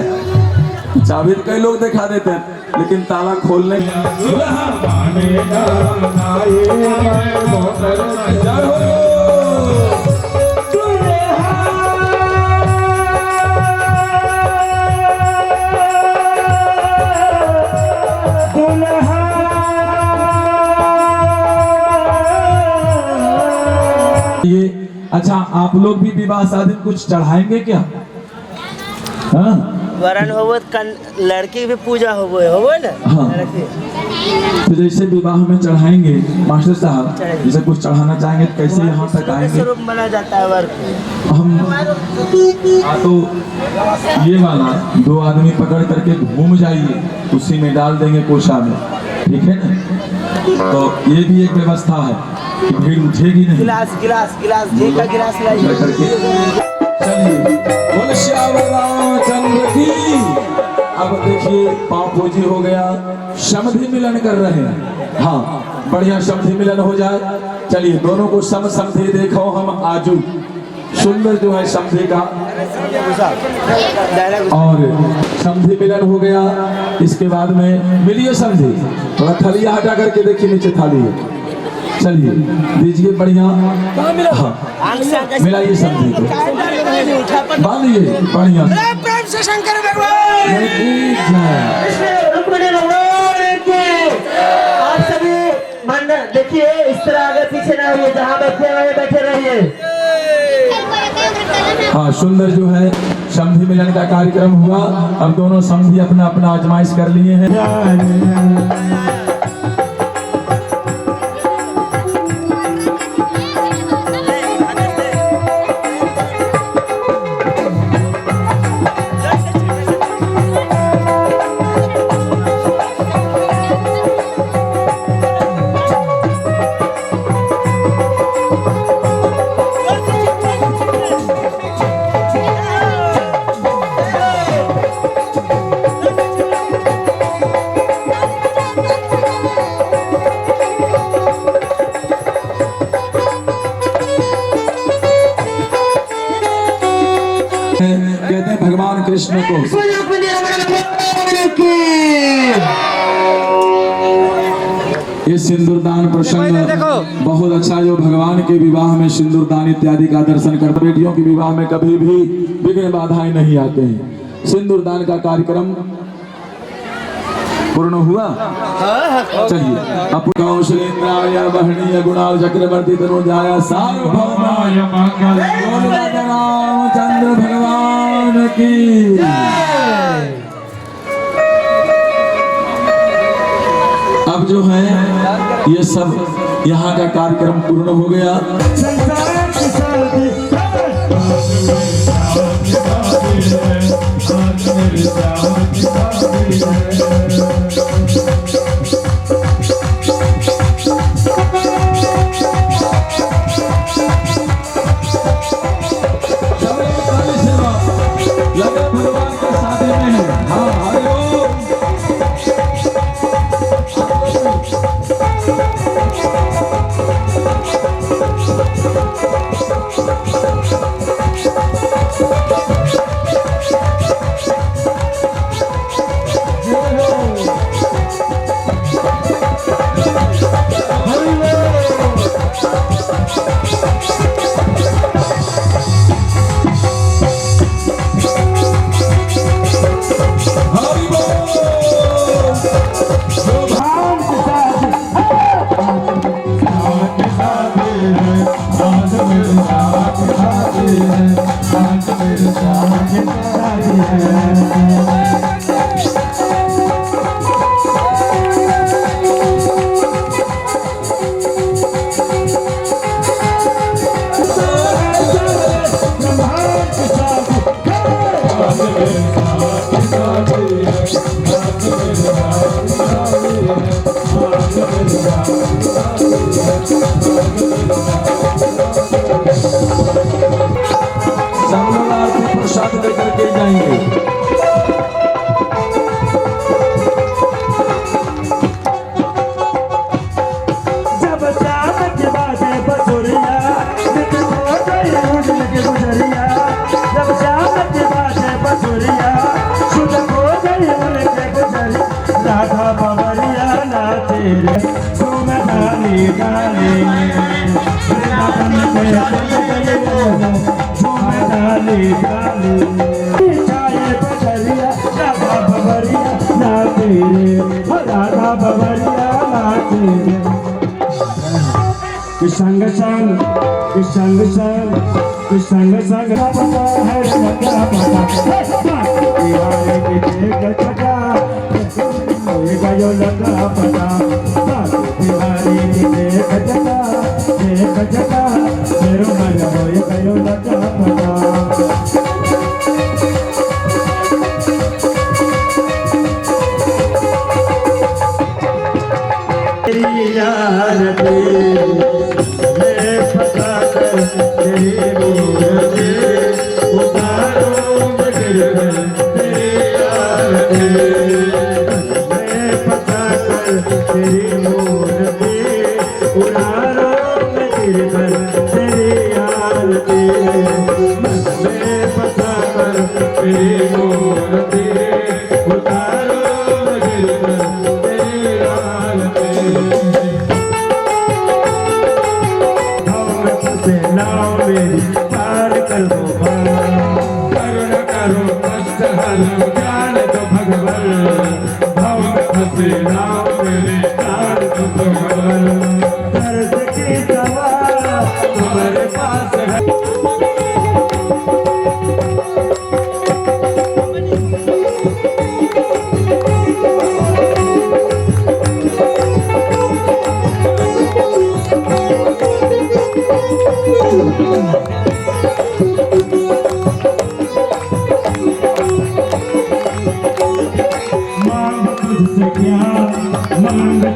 चाबी कई लोग दिखा देते हैं लेकिन ताला खोलने ये। अच्छा, आप लोग भी विवाह शादी कुछ चढ़ाएंगे क्या? हाँ? वरण हो लड़की भी पूजा हो ना। हाँ। तो जैसे विवाह में चढ़ाएंगे मास्टर साहब, जैसे कुछ चढ़ाना चाहेंगे तो कैसे यहाँ तक आएंगे? स्वरूप माना जाता है वर्ग। हम तो ये वाला 2 आदमी पकड़ करके घूम जाइए, उसी में डाल देंगे कोशा में, ठीक है ना। तो ये भी एक व्यवस्था है कि भीड़ उठेगी नहीं। गिलास घी का गिलास लाइए करके चलिए, बोल श्यावर रामचंद्र की। अब देखिए पापू जी हो गया, समधि मिलन कर रहे हैं। हाँ, बढ़िया समधि मिलन हो जाए। चलिए दोनों को समधि देखो हम आजू। सुंदर जो है समधि का, और समधि मिलन हो गया। इसके बाद में मिलिए समधि, थोड़ा थलिया हटा करके देखिए, नीचे थाली है। चलिए दीजिए बढ़िया, हाँ मिलाइए समधि को, बांधिए बढ़िया। प्रेम से शंकर भगवान आप सभी मन देखिए, इस तरह आगे पीछे ना होइए, जहाँ बैठे हुए बैठे रहिए। हाँ, सुंदर जो है समधि मिलन का कार्यक्रम हुआ। अब दोनों समधि अपना अपना आजमाइश कर लिए हैं। कृष्ण को। ये सिंदूरदान प्रसंग बहुत अच्छा, जो भगवान के विवाह में सिंदूरदान इत्यादि का दर्शन कर, बेटियों के विवाह में कभी भी विघ्न बाधाएं नहीं आते हैं। सिंदूरदान का कार्यक्रम पूर्ण हुआ। चलिए अब कौशलेन्द्राय बहनीय गुणाल चक्रवर्ती तनुजाय सार्वभौमाय मंगल रामचंद्र भगवान की। अब जो है ये सब यहाँ का कार्यक्रम पूर्ण हो गया। भगवान के शादी में है। हाँ प्रसाद लेकर के जाएंगे। जब शाम के बाद बसुरिया गुजरिया, जब शाम के बाद बसुरिया शुद्ध हो गई उनके गुजरी, राधा बवरिया नाचे झूम डाली डाली, झूम डाली डाली, चाहे बजरिया राधा बवरिया नाचे रे, राधा बवरिया नाचे रे। संग संग संग संग संग संग पता है लगा पता गयो लगा पता बिहारी देख जगा मेरो मन हो गयो लगा पता। तेरी यार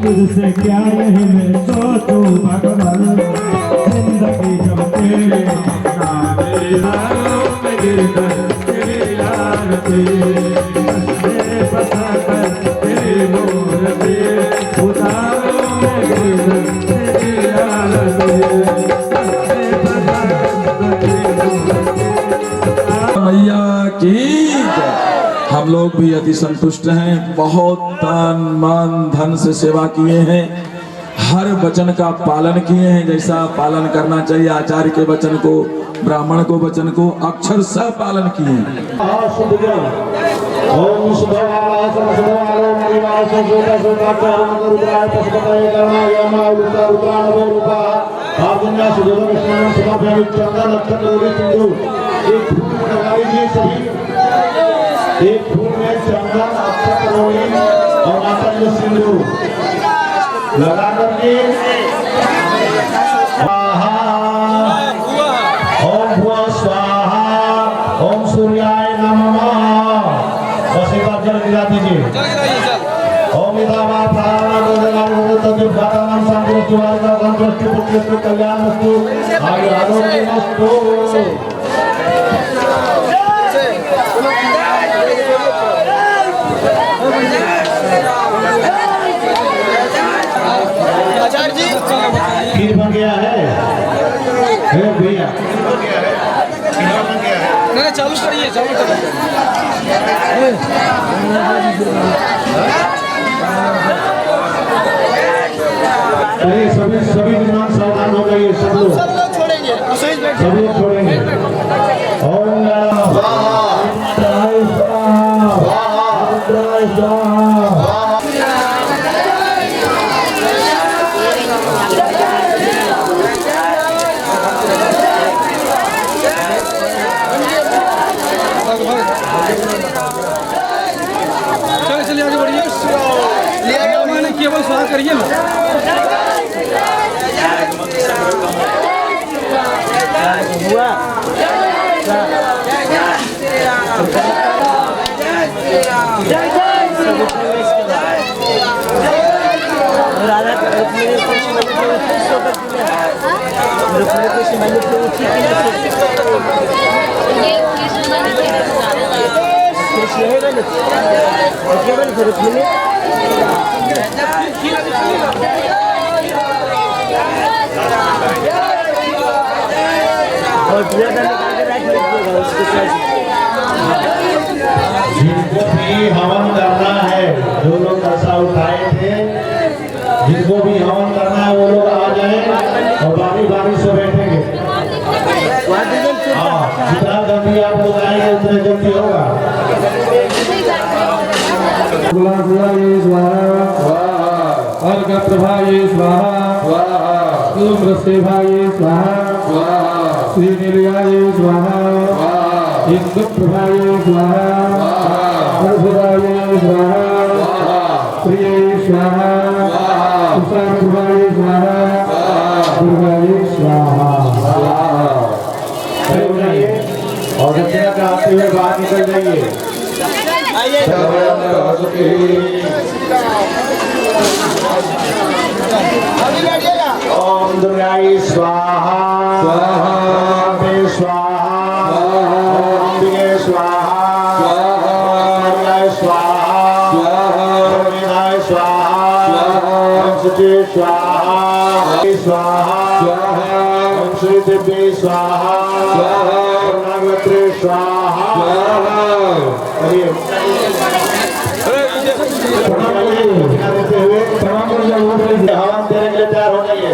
तुझसे क्या नहीं मैं सोचूं भगवान, जिंदगी जब तेरे नाम में गिरकर तेरी यार पे बसा कर तेरी मोर पे उतारों में गिरकर तेरी यार पे मैया की हम लोग भी अति संतुष्ट हैं। बहुत तन मन धन से सेवा किए हैं, हर वचन का पालन किए हैं जैसा पालन करना चाहिए। आचार्य के वचन को, ब्राह्मण को वचन को अक्षर सह पालन किए हैं। ओम सुभवाय सुभवाय निवास जोता जोता रुद्राय पशुपतये कर्णाय यमा रुद्रा रुद्रानवो रूपा आगुण्या सुदोष कृष्ण सुभव्य चंद्र नक्षत्र उदय सिंधु। एक फूल लगाई जी सभी, एक फूल में चंद्र नक्षत्र उदय और माता जी सिंधु लगा करके ओम भुवा स्वाहा ओम सूर्याय नमः। बस एक बार जल गिरा दीजिए। ओम इदावा प्राणानाम संतुष्टि वाला संतुष्टि पुत्र कल्याण वस्तु आगे आरोग्य वस्तु। खीर बन गया है भैया, नहीं चालू करिए, चालू करिए। अरे सभी विद्वान सावधान हो गए, सब लोग छोड़ेंगे, सब लोग छोड़ेंगे। ओम नमः शिवाय स्वाहा रुद्राय स्वाहा। चलिए आगे बढ़िए। मैंने केवल स्वाहा करिए ना। जिनको भी हवन करना है, जो लोग ऐसा उठाए थे, जिनको भी हवन करना है वो लोग आ जाए और बारी बारी से बैठेंगे। हाँ, जितना जल्दी आप लोग आएंगे उतना जल्दी होगा। अर्घप्रभाय स्वाहा, धूम्रसेवाय स्वाहा, श्रीनिलयाय स्वाहा, इंदुप्रभाय स्वाहा, अर्घदाय स्वाहा, प्रिये स्वाहा, उषाप्रभाय स्वाहा, दुर्गाय स्वाहा। और दक्षिणा कराते हुए बाहर निकल जाइए। ओम दुर्गाय स्वाहा स्वाहा स्वाहा अंबिके स्वाहा दुर्गाय स्वाहा गोविंदाय स्वाहा पंचजे स्वाहा स्वाहा श्री देवी स्वाहा नागवत्री स्वाहा। हवन देने के लिए तैयार हो जाइए।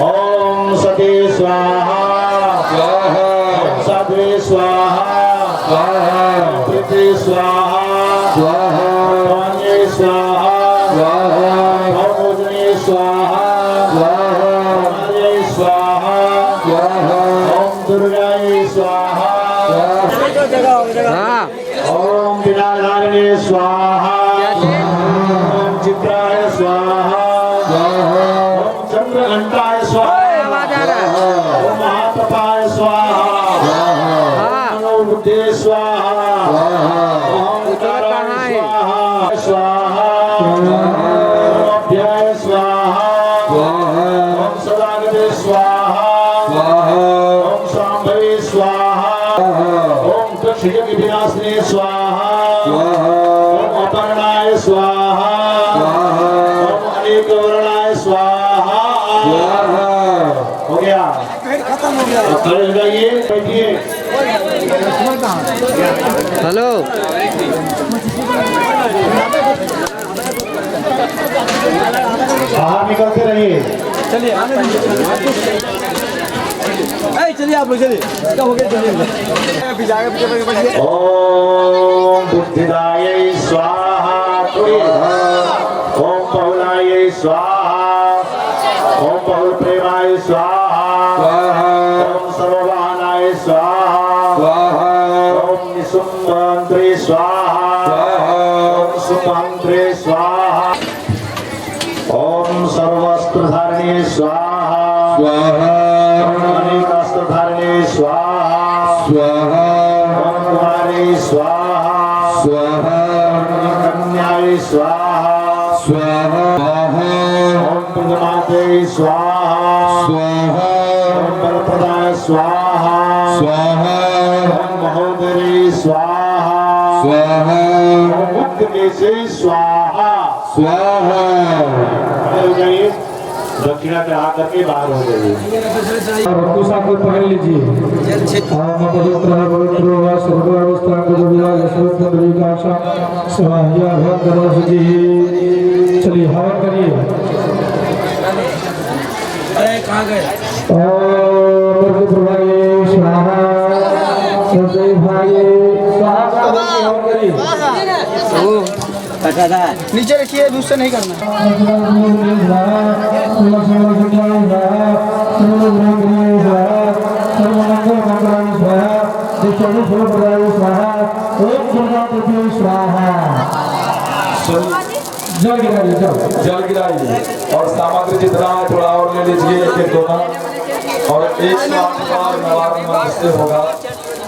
ओम सती स्वाहा ओम साध्वी स्वाहा पृथ्वी स्वाहा स्वाहा स्वाहा भौमोजनी स्वाहा स्वाहा ओम दुर्गाय स्वाहा ओम विनाधारिणी स्वाहा ओम चित्राय स्वाहा ओम चंद्रघंटाय स्वाहा ओम महाप्रभाय स्वाहा ओम बुद्धे स्वाहा ओम उत्तराय स्वाहा ओम अभ्याय स्वाहा ओम सदागते स्वाहा ओम शांभवी स्वाहा ओम दक्षिण विनाशिनी स्वाहा ओम अपर्णाय स्वाहा ओम अनेक वर्णाय स्वाहा। हो गया, खत्म हो गया। खड़े हो जाइए, बैठिए। हेलो। आराम करते रहिए। चलिए चलिए आप लोग चलिए, इसका हो गया, चलिए अभी जाके पीछे ओम बुद्धिदायै स्वाहा, ओम बहुलायै स्वाहा, ओम बहुल प्रेमाय स्वाहा, ओम सर्ववाहनाय स्वाहा, ओम निसुम्भंत्रे स्वाहा, ओम सुमंत्रे स्वाहा, ओम सर्वस्त्रधारिणे स्वाहा, ओम अनेकास्त्रधारिणे स्वाहा, ओम कुमारे स्वाहा, ओम कन्याय स्वाहा, ओम प्रजमाते स्वाहा, ओम बलप्रदाय स्वाहा, ओम महोदरे स्वाहा, ओम मुक्तकेशे स्वाहा। दक्षिणा चढ़ा करके बाहर हो गई। रत्तुसा को पहन लीजिए। ओम पवित्र पवित्र व सर्वावस्था को विराज सर्वत्र विकाशा स्वाहा भगवान जी। चलिए हवन करिए। अरे कहाँ गए? ओम प्रभुभाय स्वाहा, सदैवाय स्वाहा। हवन करिए। नीचे रखिए, दूसरा नहीं करना। जल गिराइए और सामग्री जितना है थोड़ा और ले लीजिए, एक एक दोना, और 108 बार नवारण मंत्र से होगा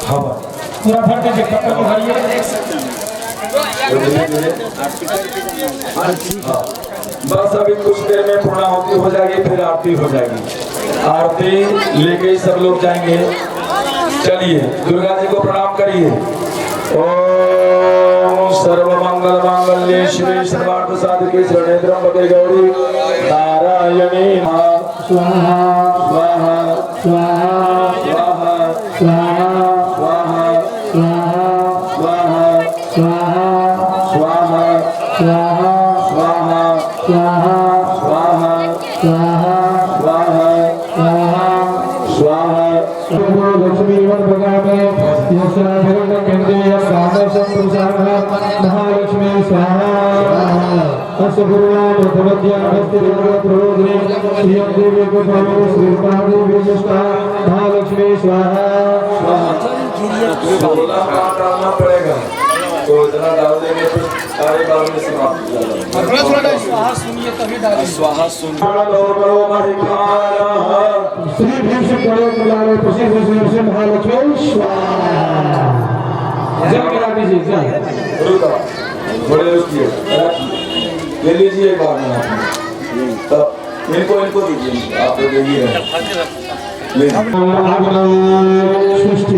हवन। पूरा भर के उठाइए। बस अभी कुछ देर में पूर्णाहुति हो जाएगी, फिर आरती हो जाएगी। आरती लेके ही सब लोग जाएंगे। चलिए दुर्गा जी को प्रणाम करिए। ओम सर्वमंगल मांगल्ये शिवे सर्वार्थ साधिके शरण्ये त्र्यंबके गौरी नारायणी स्वाहा स्वाहा स्वाहा स्वाहा स्वाहा स्वाहा स्वाहा स्वाहा स्वाहा स्वाहा स्वाहा स्वाहा स्वाहा स्वाहा स्वाहा स्वाहा स्वाहा स्वाहा। लक्ष्मी केंद्रीय महालक्ष्मी स्वाहा। महालक्ष्मी स्वाहा। डालना पड़ेगा तो इतना डाल देंगे तो सारे काम में समाप्त हो जाएगा। स्वाहा सुनिए तभी डालिए। स्वाहा सुन श्री भीष्म महालक्ष्मी स्वाहा। जल गिरा दीजिए। थोड़े रुकिए, ले लीजिए एक बार में। तब इनको दीजिए, आप लोग देखिए। सृष्टि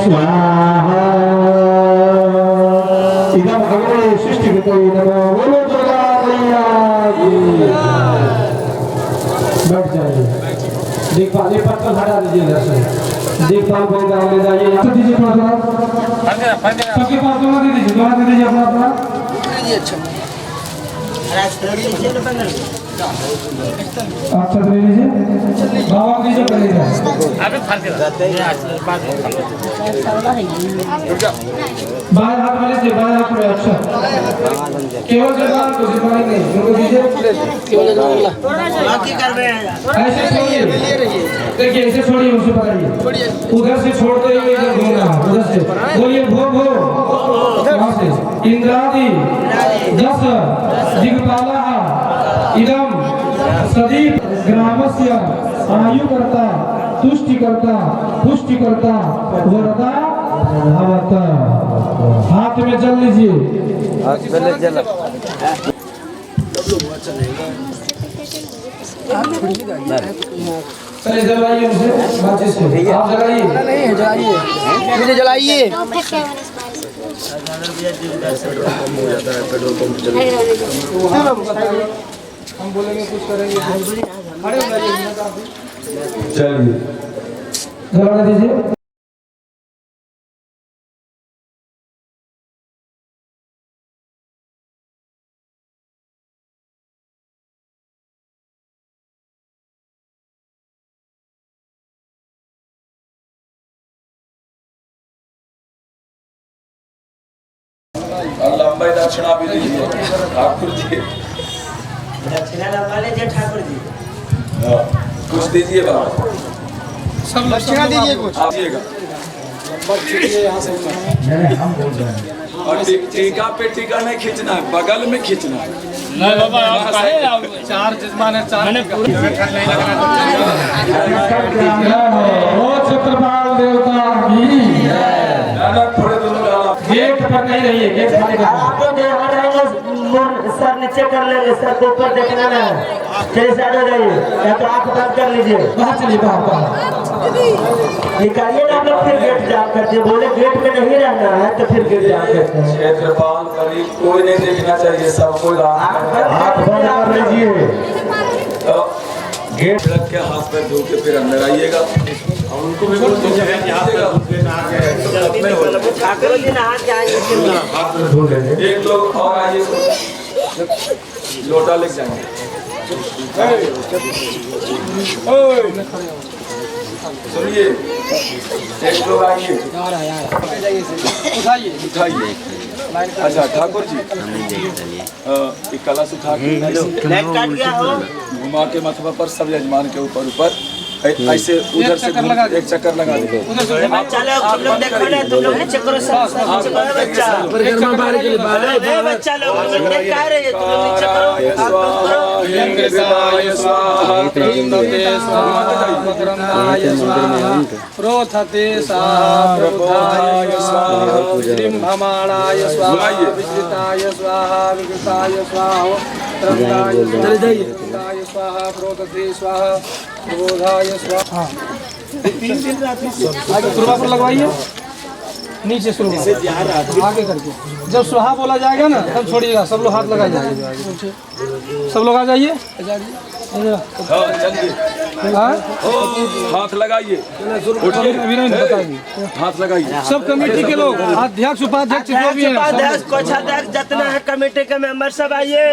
स्वाहा। इधर अगले सृष्टि बोलो दुर्गा मैया की। बैठ जाइए। देखभाल ये पत्थर हटा दीजिए इधर से। देखभाल को गाँव ले जाइए। दीजिए सबके पास दोनों दे दीजिए, दोनों दे दीजिए अपना। अच्छा ले लीजिए, बाबा दीजिए पहले। बाएं हाथ में लीजिए, बाएं हाथ में। अच्छा केवल जबान को जिम्मेदारी नहीं, उनको दीजिए। ऐसे छोड़िए, देखिए ऐसे छोड़िए, उसे पकड़िए, उधर से छोड़ते हुए इधर घूमना, उधर से बोलिए भो भो। वहां से इंद्रादि जस दिग्पालः इदम सदीप ग्रामस्य आयुकर्ता तुष्टिकर्ता पुष्टिकर्ता वरदा भवता। हाथ में जल लीजिए। चलिए जलाइए उसे माचिस से। आप जलाइए। नहीं जलाइए, मुझे जलाइए। हम बोलेंगे कुछ करेंगे। चलिए जलाने दीजिए। लंबा दक्षिणा भी दीजिए ठाकुर जी। दक्षिणा लंबा लीजिए ठाकुर जी। कुछ दीजिए बाबा, सब दक्षिणा दीजिए कुछ। आप दीजिएगा और टीका पे टीका नहीं खींचना है, बगल में खींचना है। नहीं बाबा आप कहे चार जजमान है, चार छत्रपाल देवता की थोड़े दोनों डाला गेट पर नहीं रहिए, गेट खाली कर सर नीचे कर ले, सर को ऊपर देखना है। चलिए साइड हो जाइए, या तो आप बात कर लीजिए। बाहर चलिए, बाहर निकालिए ना, आप लोग फिर गेट जाम करते हैं। बोले गेट में नहीं रहना है तो फिर गेट जाम करते हैं। क्षेत्रपाल करीब कोई नहीं देखना चाहिए, सबको हाथ बंद कर लीजिए। तो गेट रख के हाथ पैर धो के फिर अंदर आइएगा। उनको भी बोल दो एक लोग और आइए, लोटा लेके जाएंगे। सुनिए, एक लोग आइए, उठाइए। अच्छा ठाकुर जी, एक कलश उठा के घुमा के मथुरा पर सब यजमान के ऊपर ऐसे उधर से एक चक्कर लगा दे। प्रोथते प्रबोधाय स्वाहा, त्रिंभमाणाय स्वाहा, विकृताय स्वाहा, विकृताय स्वाहा, त्रिंभमाणाय स्वाहा, प्रोथते स्वाहा, प्रबोधाय स्वाहा। आगे सुरवा पर लगवाइए, नीचे सुरवा आगे करके। जब सुहा बोला जाएगा ना तब छोड़िएगा, सब लोग हाथ लगा जाएंगे। सब लोग आ जाइए, हाथ लगाइए, हाथ लगाइए। सब कमेटी के लोग, अध्यक्ष उपाध्यक्ष जो भी है, कोषाध्यक्ष जितना है कमेटी के मेंबर सब आइए।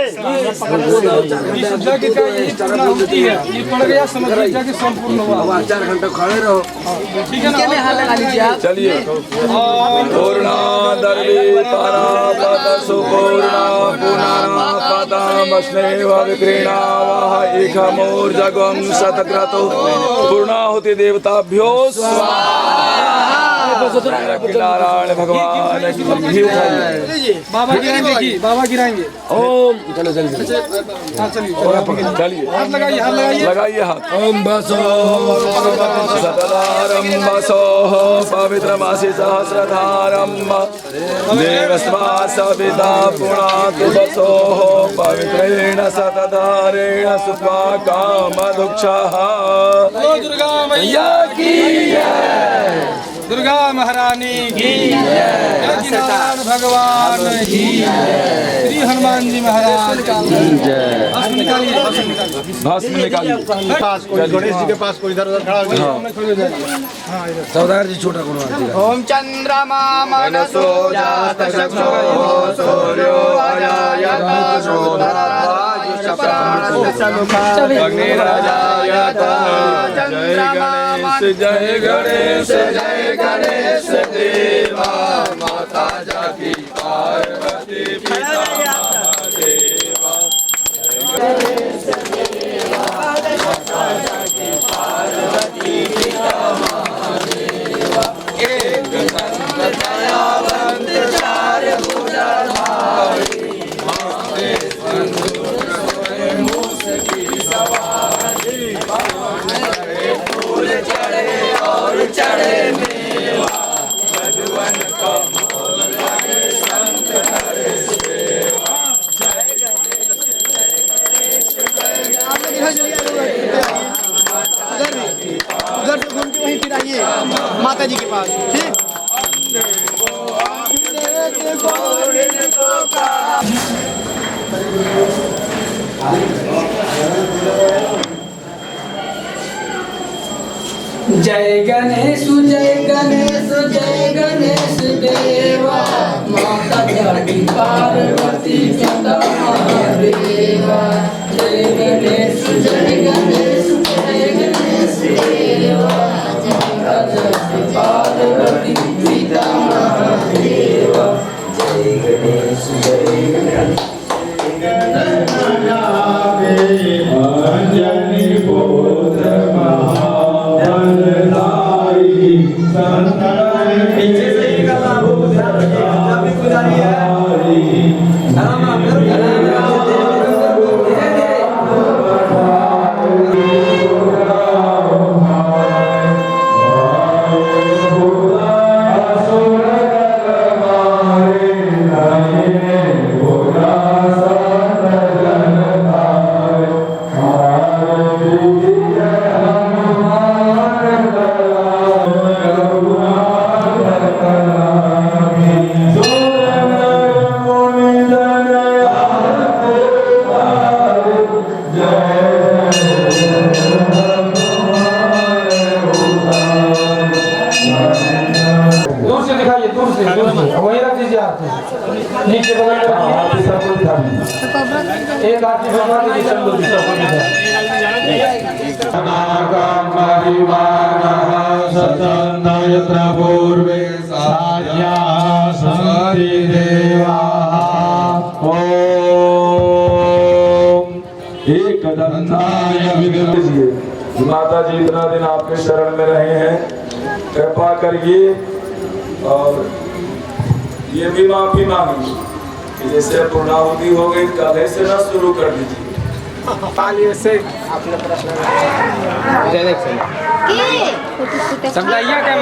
यज्ञ का यही पूर्ण होती है। ये पड़ गया समझ यज्ञ संपूर्ण हुआ। 4 घंटे खड़े रहो, ठीक है ना। चलिए, पूर्णा दर्वी पारा पद सुपूर्णा पुनाना पदम स्नेह विक्रीणा वाह एकमूर जगम शतक्रतु पूर्णाहुति देवताभ्यो स्वाहा। नारायण भगवान की उठाइए, बाबा गिराएंगे की बाबा गिराएंगे। ओम चलिए हाथ लगाइए, हाथ लगाइए, लगाइए हाथ। ओम बसो सतधारम बसो पवित्रमासी सहस्रधारम देवस्वा सविता पुणातु बसो पवित्रेण सतधारेण सुत्वा कामदुक्षः। दुर्गा मैया की जय, दुर्गा महारानी की जय, भगवान की जय, श्री हनुमान जी महाराज की जय। भस्म निकालिए, भस्म निकालिए। गणेश जी के पास कोई इधर उधर खड़ा हो। चौधार जी छोटा गुण। ओम चंद्रमा मनसो जात चक्षो सूर्यो अजायत शोधरायुष प्राणसमुखा अग्निराजायत। जय गणेश जय गणेश देवा, माता जाकी पार्वती पिता महादेवा। पार्वती पिता महादेवा, एक दंत दयावंत चार भुजधारी, मूस की सवारी, फूल चढ़े और चढ़े मेवा, मधुवन का मोल लगे संत करे सेवा। जय गणेश जय गणेश जय उधर से घूम के वहीं फिर आइए माता जी के पास, ठीक। जय गणेश जय गणेश जय गणेश देवा, माता जाकी पार्वती पिता महादेवा। जय गणेश जय गणेश जय गणेश देवा, माता जाकी पार्वती पिता महादेवा। जय अंजनी पुत्र महाबलदाई पीछे से ही करना दूर से दिखाइए, दूर से वहीं रख दीजिए हाथ नीचे बगल में रखिए, सबको दिखा दीजिए। एक हाथ में भगवान की सबको यत्र पूर्वे साध्या सन्ति देवाः ओम एकदंताय विघ्नेश्वराय। माता जी इतना दिन आपके शरण में रहे हैं, कृपा करिए और ये भी माफी मांगी कि जैसे पूर्णाहुति हो गई कल से ना शुरू कर दीजिए। समझाइए कैमरा।